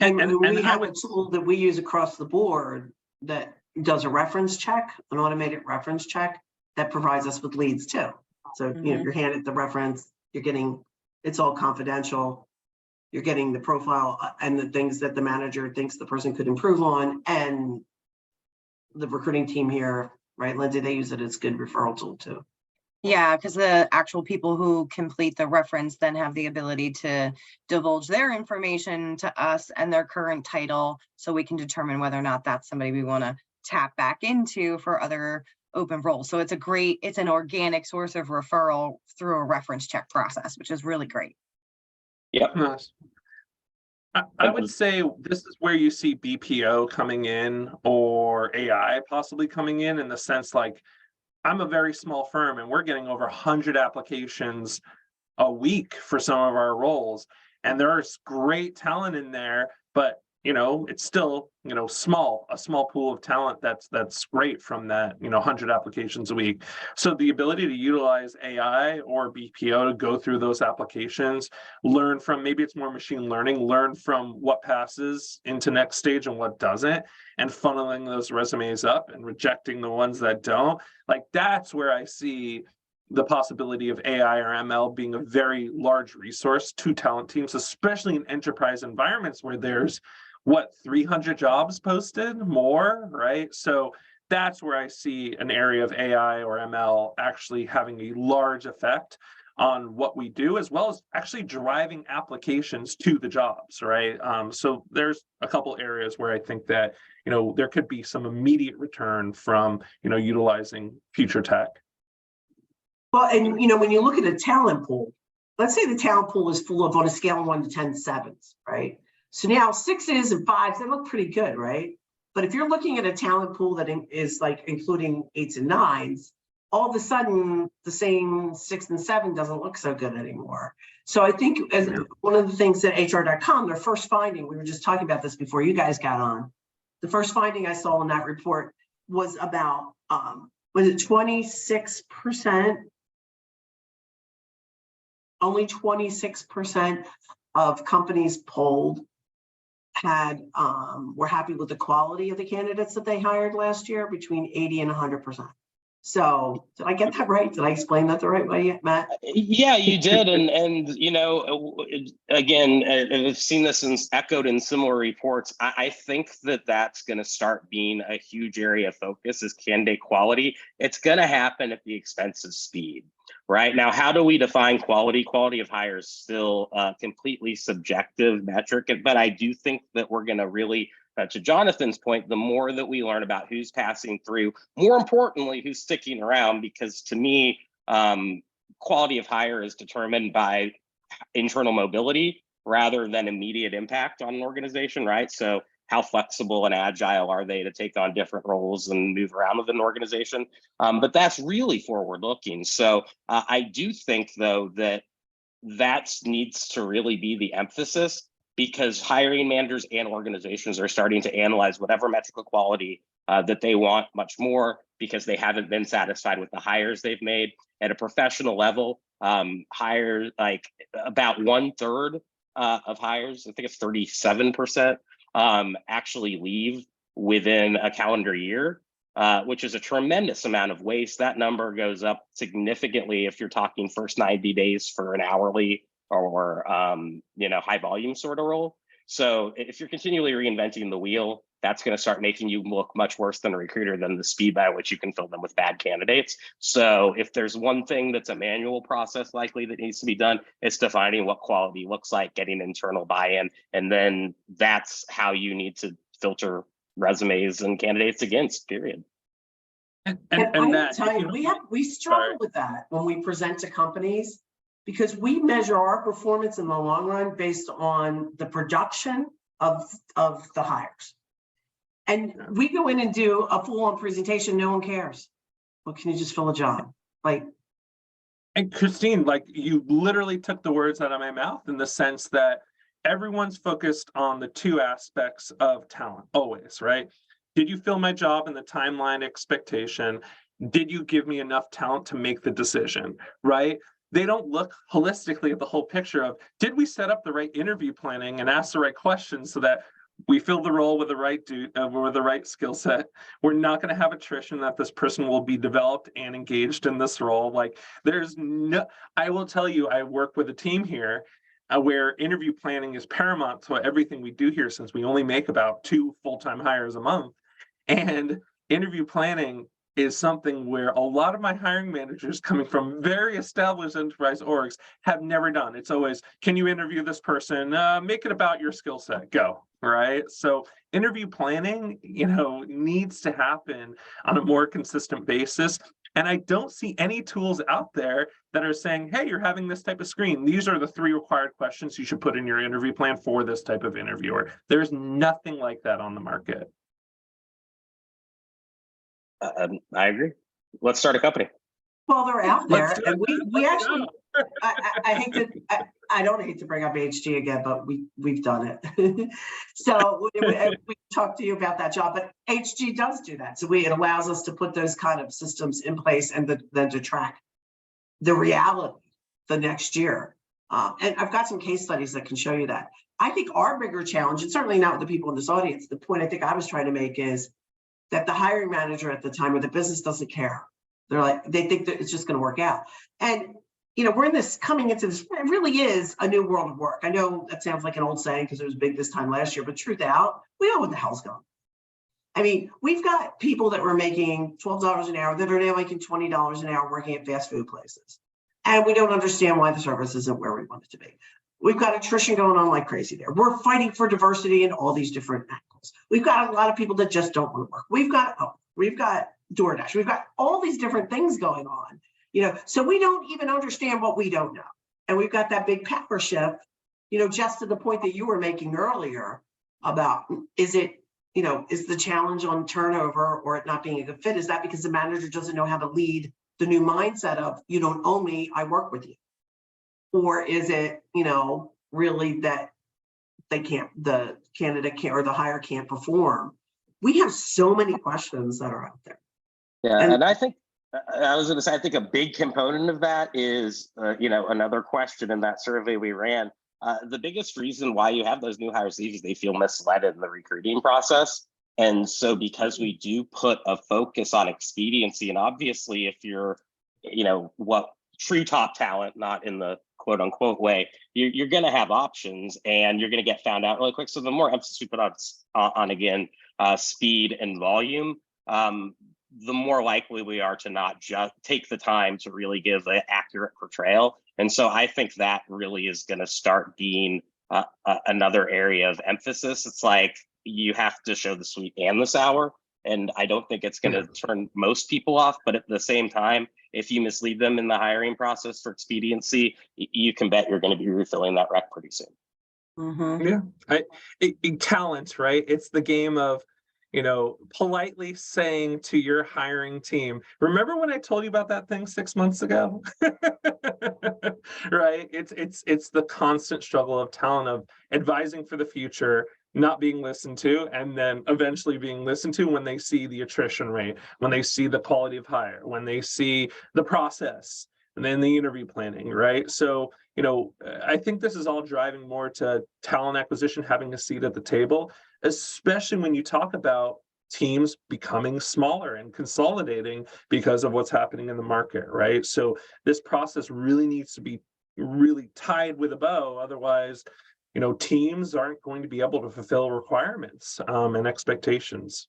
S2: And we have a tool that we use across the board that does a reference check, an automated reference check that provides us with leads too. So, you're handed the reference, it's all confidential. You're getting the profile and the things that the manager thinks the person could improve on. And the recruiting team here, right, Lindsey, they use it as a good referral tool too.
S3: Yeah, because the actual people who complete the reference then have the ability to divulge their information to us and their current title, so we can determine whether or not that's somebody we want to tap back into for other open roles. So it's an organic source of referral through a reference check process, which is really great.
S5: Yep.
S1: Nice. I would say this is where you see BPO coming in or AI possibly coming in the sense like, I'm a very small firm and we're getting over 100 applications a week for some of our roles. And there's great talent in there, but it's still, a small pool of talent that's great from that, 100 applications a week. So the ability to utilize AI or BPO to go through those applications, learn from, maybe it's more machine learning, learn from what passes into next stage and what doesn't, and funneling those resumes up and rejecting the ones that don't. Like, that's where I see the possibility of AI or ML being a very large resource to talent teams, especially in enterprise environments where there's 300 jobs posted more, right? So that's where I see an area of AI or ML actually having a large effect on what we do, as well as actually driving applications to the jobs, right? So there's a couple areas where I think that, there could be some immediate return from, utilizing future tech.
S2: Well, and when you look at a talent pool, let's say the talent pool is full of, on a scale of 1 to 10, 7s, right? So now 6s and 5s, they look pretty good, right? But if you're looking at a talent pool that is like including 8s and 9s, all of a sudden the same 6 and 7 doesn't look so good anymore. So I think as one of the things that HR.com, their first finding, we were just talking about this before you guys got on, the first finding I saw in that report was about, was it 26%? Only 26% of companies polled were happy with the quality of the candidates that they hired last year, between 80 and 100%. So did I get that right? Did I explain that the right way, Matt?
S5: Yeah, you did. And again, I've seen this echoed in similar reports. I think that's going to start being a huge area of focus is candidate quality. It's going to happen at the expense of speed. Right now, how do we define quality? Quality of hire is still a completely subjective metric, but I do think that we're going to really, to Jonathan's point, the more that we learn about who's passing through, more importantly, who's sticking around, because to me, quality of hire is determined by internal mobility rather than immediate impact on an organization, right? So how flexible and agile are they to take on different roles and move around within an organization. But that's really forward looking. So I do think, though, that needs to really be the emphasis, because hiring managers and organizations are starting to analyze whatever metric of quality that they want much more, because they haven't been satisfied with the hires they've made. At a professional level, hire like about 1/3 of hires, I think it's 37%, actually leave within a calendar year, which is a tremendous amount of waste. That number goes up significantly if you're talking first 90 days for an hourly or high volume sort of role. So if you're continually reinventing the wheel, that's going to start making you look much worse than a recruiter than the speed by which you can fill them with bad candidates. So if there's one thing that's a manual process likely that needs to be done, it's defining what quality looks like, getting internal buy-in, and then that's how you need to filter resumes and candidates against, period.
S2: And I
S1: Matt,
S2: tell you, we struggle with that when we present to companies, because we measure our performance in the long run based on the production of the hires. And we go in and do a full-on presentation, no one cares. Well, can you just fill a job?
S1: And Christine, like, you literally took the words out of my mouth, in the sense that everyone's focused on the two aspects of talent, always, right? Did you fill my job in the timeline expectation? Did you give me enough talent to make the decision, right? They don't look holistically at the whole picture of, did we set up the right interview planning and ask the right questions so that we fill the role with the right with the right skill set? We're not going to have attrition, that this person will be developed and engaged in this role. Like, I will tell you, I work with a team here where interview planning is paramount to everything we do here, since we only make about 2 full-time hires a month. And interview planning is something where a lot of my hiring managers, coming from very established enterprise orgs, have never done. It's always, can you interview this person? Make it about your skill set, go, right? So interview planning, needs to happen on a more consistent basis. And I don't see any tools out there that are saying, hey, you're having this type of screen. These are the 3 required questions you should put in your interview plan for this type of interviewer. There's nothing like that on the market.
S5: I agree. Let's start a company.
S2: Well, they're out there, and we
S1: Let's
S2: actually, I don't hate to bring up HG again, but we've done it. So we talked to you about that job, but HG does do that. So it allows us to put those kind of systems in place, and then to track the reality the next year. And I've got some case studies that can show you that. I think our bigger challenge, and certainly not with the people in this audience, the point I think I was trying to make is that the hiring manager at the time, or the business, doesn't care. They think that it's just going to work out. And, we're coming into this, it really is a new world of work. I know that sounds like an old saying because it was big this time last year, but truth out, we know what the hell's going on. I mean, we've got people that were making $12 an hour that are now making $20 an hour working at fast food places. And we don't understand why the service isn't where we want it to be. We've got attrition going on like crazy there. We're fighting for diversity in all these different angles. We've got a lot of people that just don't want to work. We've got DoorDash. We've got all these different things going on, so we don't even understand what we don't know. And we've got that big power shift, just to the point that you were making earlier about, is the challenge on turnover or it not being a good fit? Is that because the manager doesn't know how to lead the new mindset of, you don't own me, I work with you? Or is it, really that the candidate can't, or the hire can't perform? We have so many questions that are out there.
S5: Yeah, and I think, I was going to say, I think a big component of that is, another question in that survey we ran. The biggest reason why you have those new hires leave is they feel misled in the recruiting process. And so because we do put a focus on expediency, and obviously if you're, what true top talent, not in the quote unquote way, you're going to have options and you're going to get found out really quick. So the more emphasis we put on again, speed and volume, the more likely we are to not just take the time to really give an accurate portrayal. And so I think that really is going to start being another area of emphasis. It's like you have to show the sweet and the sour. And I don't think it's going to turn most people off. But at the same time, if you mislead them in the hiring process for expediency, you can bet you're going to be refilling that rec pretty soon.
S2: Mhm.
S1: Yeah, talent, right? It's the game of, politely saying to your hiring team, remember when I told you about that thing 6 months ago? Right? It's the constant struggle of talent, of advising for the future, not being listened to, and then eventually being listened to when they see the attrition rate, when they see the quality of hire, when they see the process, and then the interview planning, right? So, I think this is all driving more to talent acquisition having a seat at the table, especially when you talk about teams becoming smaller and consolidating because of what's happening in the market, right? So this process really needs to be really tied with a bow. Otherwise, teams aren't going to be able to fulfill requirements and expectations.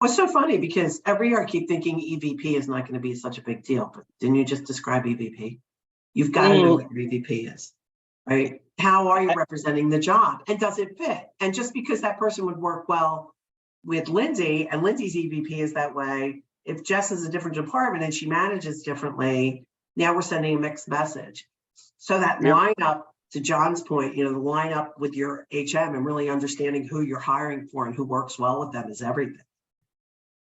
S2: What's so funny, because every year I keep thinking EVP is not going to be such a big deal, but didn't you just describe EVP? You've got to know what your EVP is, right? How are you representing the job, and does it fit? And just because that person would work well with Lindsey, and Lindsey's EVP is that way, if Jess is a different department and she manages differently, now we're sending a mixed message. So that lineup, to Jon's point, the lineup with your HM and really understanding who you're hiring for and who works well with them is everything.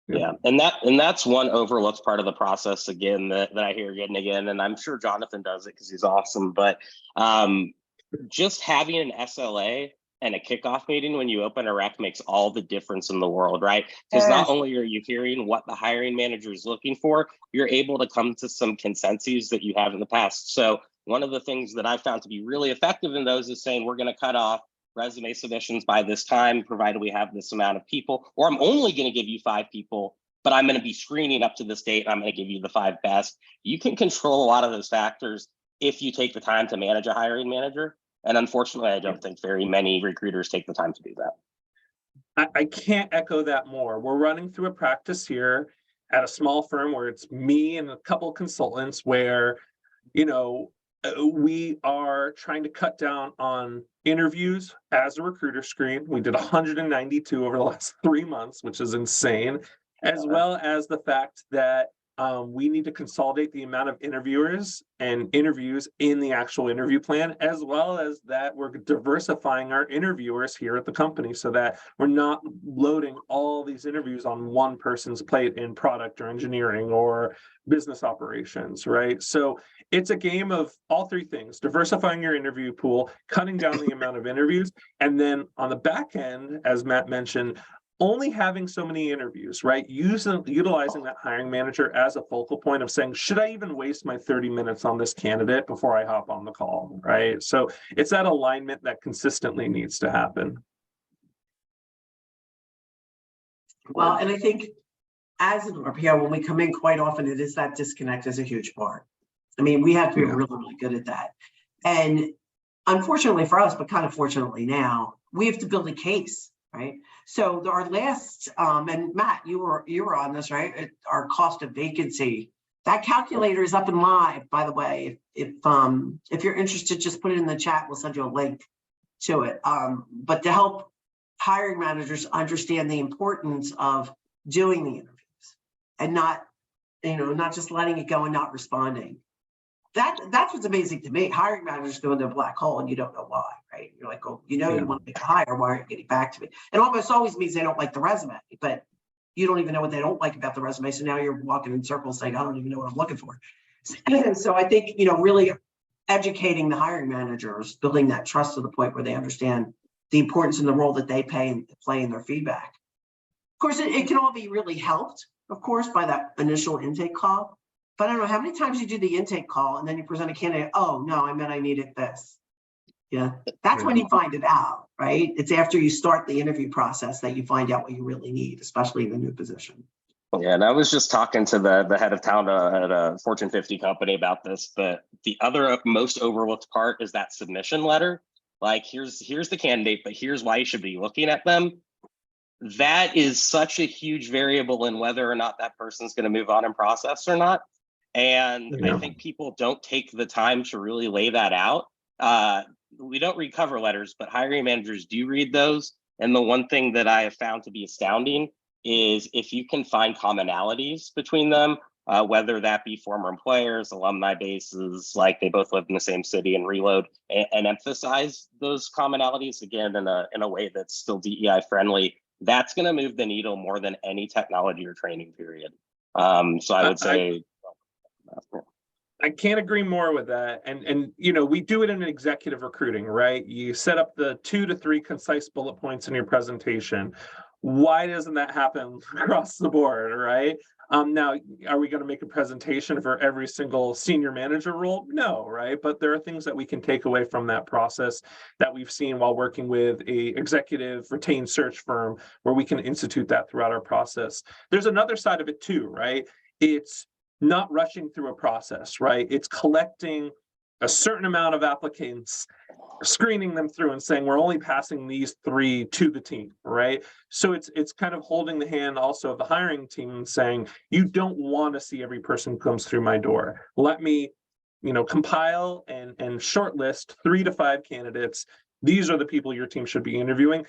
S5: Yeah, and that's one overlooked part of the process, again, that I hear again and again, and I'm sure Jonathan does it because he's awesome. But just having an SLA and a kickoff meeting when you open a rec makes all the difference in the world, right? Because not only are you hearing what the hiring manager is looking for, you're able to come to some consensus that you have in the past. So one of the things that I found to be really effective in those is saying we're going to cut off resume submissions by this time, provided we have this amount of people, or I'm only going to give you 5 people, but I'm going to be screening up to this date. And I'm going to give you the 5 best. You can control a lot of those factors if you take the time to manage a hiring manager. And unfortunately, I don't think very many recruiters take the time to do that.
S1: I can't echo that more. We're running through a practice here at a small firm where it's me and a couple of consultants where, we are trying to cut down on interviews as a recruiter screen. We did 192 over the last 3 months, which is insane, as well as the fact that we need to consolidate the amount of interviewers and interviews in the actual interview plan, as well as that we're diversifying our interviewers here at the company so that we're not loading all these interviews on one person's plate in product or engineering or business operations, right? So it's a game of all 3 things: diversifying your interview pool, cutting down the amount of interviews, and then on the back end, as Matt mentioned, only having so many interviews, right? Utilizing that hiring manager as a focal point of saying, should I even waste my 30 minutes on this candidate before I hop on the call, right? So it's that alignment that consistently needs to happen.
S2: Well, and I think as an RPO, when we come in, quite often it is that disconnect is a huge part. I mean, we have to be really, really good at that. And unfortunately for us, but kind of fortunately now, we have to build a case, right? So our last, and Matt, you were on this, right? Our cost of vacancy, that calculator is up and live, by the way. If you're interested, just put it in the chat. We'll send you a link to it. But to help hiring managers understand the importance of doing the interviews and not just letting it go and not responding. That's what's amazing to me. Hiring managers go into a black hole and you don't know why, right? You're like, oh, you want to make a hire, why aren't you getting back to me? It almost always means they don't like the resume, but you don't even know what they don't like about the resume. So now you're walking in circles saying, I don't even know what I'm looking for. So I think, really educating the hiring managers, building that trust to the point where they understand the importance and the role that they play in their feedback. Of course, it can all be really helped, of course, by that initial intake call. But I don't know how many times you do the intake call and then you present a candidate, oh, no, I meant I needed this. Yeah, that's when you find it out, right? It's after you start the interview process that you find out what you really need, especially in the new position.
S5: Yeah, and I was just talking to the head of talent at a Fortune 50 company about this, but the other most overlooked part is that submission letter. Like, here's the candidate, but here's why you should be looking at them. That is such a huge variable in whether or not that person's going to move on in process or not. And I think people don't take the time to really lay that out. We don't read cover letters, but hiring managers do read those. And the one thing that I have found to be astounding is if you can find commonalities between them, whether that be former employers, alumni bases, like they both live in the same city, and reload and emphasize those commonalities again in a way that's still DEI friendly. That's going to move the needle more than any technology or training period. So I would say.
S1: I can't agree more with that. And you know, we do it in executive recruiting, right? You set up the 2 to 3 concise bullet points in your presentation. Why doesn't that happen across the board, right? Now, are we going to make a presentation for every single senior manager role? No, right? But there are things that we can take away from that process that we've seen while working with a executive retained search firm, where we can institute that throughout our process. There's another side of it too, right? It's not rushing through a process, right? It's collecting a certain amount of applicants, screening them through and saying, we're only passing these 3 to the team, right? So it's kind of holding the hand also of the hiring team and saying, you don't want to see every person who comes through my door. Let me, you know, compile and shortlist 3 to 5 candidates. These are the people your team should be interviewing.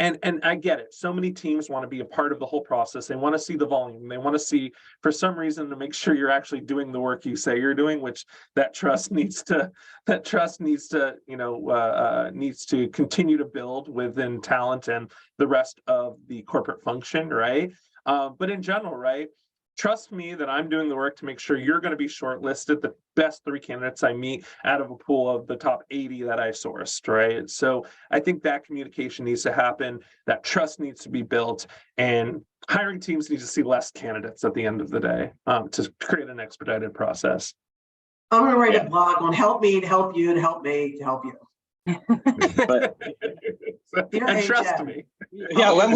S1: And I get it. So many teams want to be a part of the whole process. They want to see the volume. They want to see, for some reason, to make sure you're actually doing the work you say you're doing, which that trust needs to, you know, needs to continue to build within talent and the rest of the corporate function, right? But in general, right? Trust me that I'm doing the work to make sure you're going to be shortlisted, the best 3 candidates I meet out of a pool of the top 80 that I sourced, right? So I think that communication needs to happen, that trust needs to be built, and hiring teams need to see less candidates at the end of the day to create an expedited process.
S2: I'm going to write a blog on help me to help you to help me to help you.
S5: But,
S1: and trust me.
S5: Yeah, well,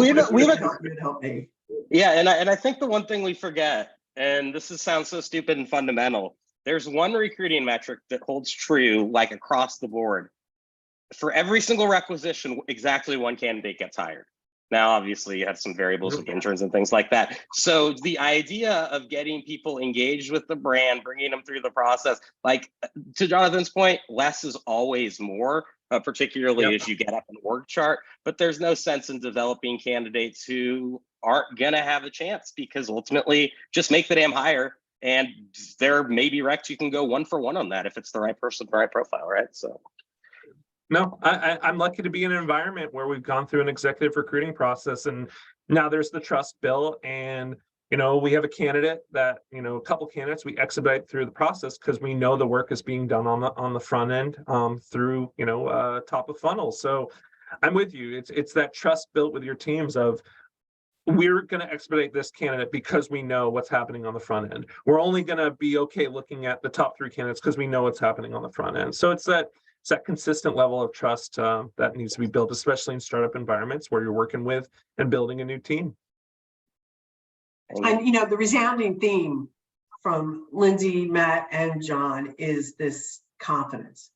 S2: help me.
S5: Yeah, and I think the one thing we forget, and this sounds so stupid and fundamental, there's one recruiting metric that holds true, like across the board. For every single requisition, exactly 1 candidate gets hired. Now, obviously, you have some variables with interns and things like that. So the idea of getting people engaged with the brand, bringing them through the process, like to Jonathan's point, less is always more, particularly as you get up an org chart. But there's no sense in developing candidates who aren't going to have a chance, because ultimately just make the damn hire, and there may be recs you can go 1 for 1 on that if it's the right person, the right profile, right? So.
S1: No, I'm lucky to be in an environment where we've gone through an executive recruiting process, and now there's the trust bill, and you know, we have a candidate that, you know, a couple candidates we expedite through the process because we know the work is being done on the front end through, you know, top of funnel. So I'm with you. It's that trust built with your teams of, we're going to expedite this candidate because we know what's happening on the front end. We're only going to be okay looking at the top 3 candidates because we know what's happening on the front end. So it's that consistent level of trust that needs to be built, especially in startup environments where you're working with and building a new team.
S2: And you know, the resounding theme from Lindsey, Matt, and Jon is this confidence.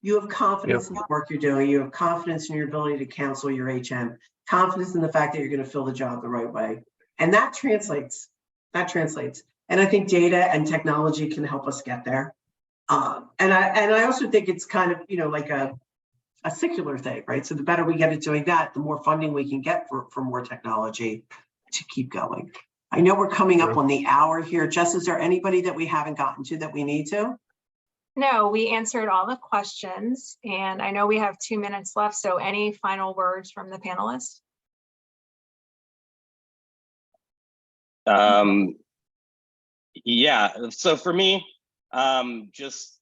S2: You have confidence in the work you're doing. You have confidence in your ability to counsel your HM, confidence in the fact that you're going to fill the job the right way. And that translates. And I think data and technology can help us get there. And I also think it's kind of, you know, like a secular thing, right? So the better we get at doing that, the more funding we can get for more technology to keep going. I know we're coming up on the hour here. Jess, is there anybody that we haven't gotten to that we need to?
S4: No, we answered all the questions, and I know we have 2 minutes left. So any final words from the panelists?
S5: Yeah, so for me, just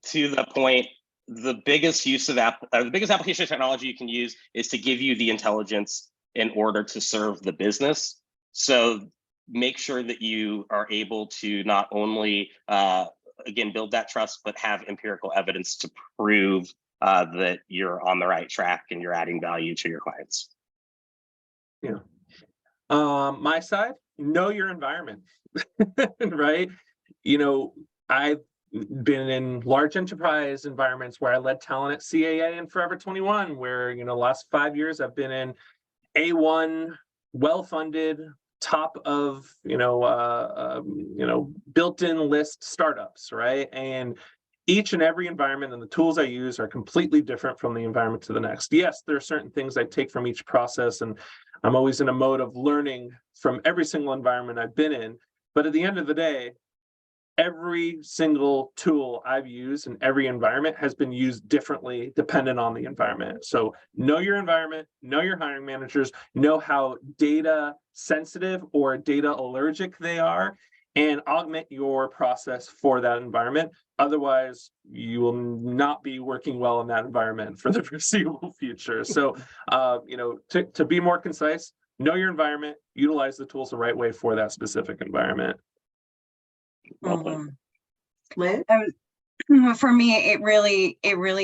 S5: to the point, the biggest the biggest application of technology you can use is to give you the intelligence in order to serve the business. So make sure that you are able to not only, again, build that trust, but have empirical evidence to prove that you're on the right track and you're adding value to your clients.
S1: Yeah. My side, know your environment, right? You know, I've been in large enterprise environments where I led talent at CAA and Forever 21, where, you know, the last 5 years I've been in A1, well-funded, top of, built-in list startups, right? And each and every environment and the tools I use are completely different from the environment to the next. Yes, there are certain things I take from each process, and I'm always in a mode of learning from every single environment I've been in. But at the end of the day, every single tool I've used in every environment has been used differently dependent on the environment. So know your environment, know your hiring managers, know how data sensitive or data allergic they are, and augment your process for that environment. Otherwise, you will not be working well in that environment for the foreseeable future. So, to be more concise, know your environment, utilize the tools the right way for that specific environment.
S5: Well played.
S2: Liz?
S3: For me, it really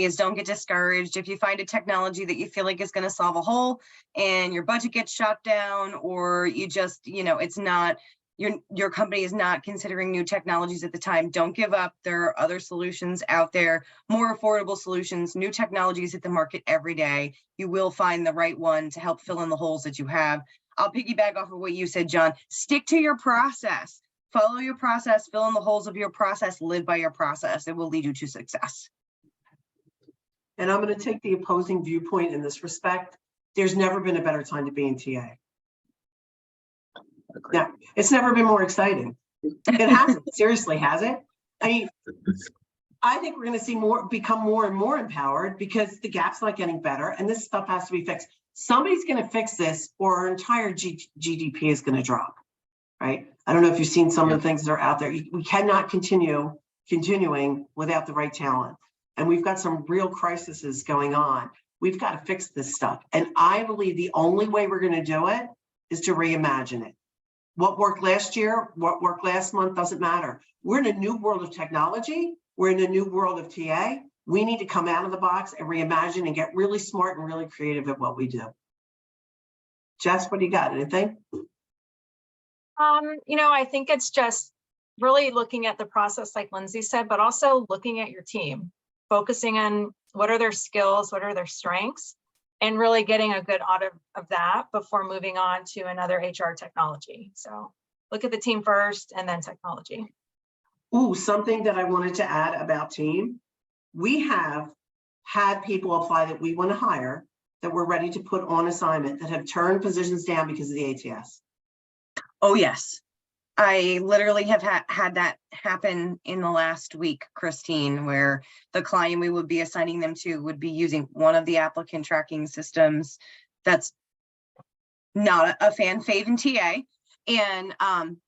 S3: is, don't get discouraged. If you find a technology that you feel like is going to solve a hole and your budget gets shut down, or you just, it's not, your company is not considering new technologies at the time, don't give up. There are other solutions out there, more affordable solutions, new technologies hit the market every day. You will find the right one to help fill in the holes that you have. I'll piggyback off of what you said, John. Stick to your process. Follow your process, fill in the holes of your process, live by your process. It will lead you to success.
S2: And I'm going to take the opposing viewpoint in this respect. There's never been a better time to be in TA. Yeah, it's never been more exciting. It hasn't. Seriously, has it? I mean, I think we're going to see become more and more empowered because the gap's not getting better and this stuff has to be fixed. Somebody's going to fix this or our entire GDP is going to drop, right? I don't know if you've seen some of the things that are out there. We cannot continuing without the right talent. And we've got some real crises going on. We've got to fix this stuff. And I believe the only way we're going to do it is to reimagine it. What worked last year, what worked last month, doesn't matter. We're in a new world of technology. We're in a new world of TA. We need to come out of the box and reimagine and get really smart and really creative at what we do. Jess, what do you got? Anything?
S4: I think it's just really looking at the process, like Lindsey said, but also looking at your team, focusing on what are their skills, what are their strengths, and really getting a good audit of that before moving on to another HR technology. So look at the team first and then technology.
S2: Ooh, something that I wanted to add about team. We have had people apply that we want to hire that we're ready to put on assignment that have turned positions down because of the ATS.
S3: Oh, yes. I literally have had that happen in the last week, Christine, where the client we would be assigning them to would be using one of the applicant tracking systems that's not a fan fave in TA. And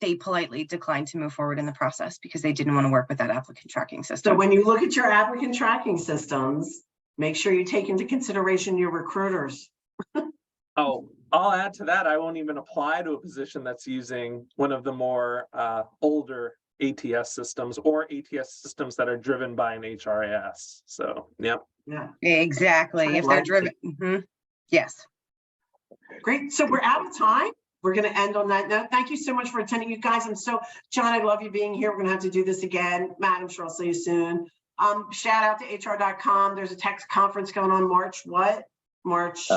S3: they politely declined to move forward in the process because they didn't want to work with that applicant tracking system.
S2: So when you look at your applicant tracking systems, make sure you take into consideration your recruiters.
S1: Oh, I'll add to that. I won't even apply to a position that's using one of the more older ATS systems or ATS systems that are driven by an HRIS. So, yeah.
S3: Exactly. If they're driven. Yes.
S2: Great. So we're out of time. We're going to end on that note. Thank you so much for attending, you guys. John, I love you being here. We're going to have to do this again. Matt, I'm sure I'll see you soon. Shout out to HR.com. There's a tech conference going on March. What? March.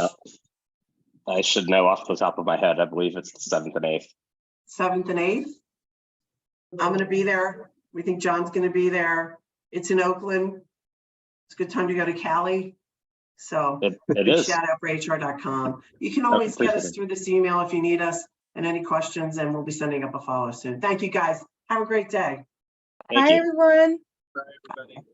S5: I should know off the top of my head. I believe it's the 7th and 8th. 7th
S2: and 8th. I'm going to be there. We think John's going to be there. It's in Oakland. It's a good time to go to Cali. So
S5: it is.
S2: Shout out for HR.com. You can always get us through this email if you need us and any questions, and we'll be sending up a follow soon. Thank you guys. Have a great day.
S3: Bye, everyone.
S1: Bye, everybody.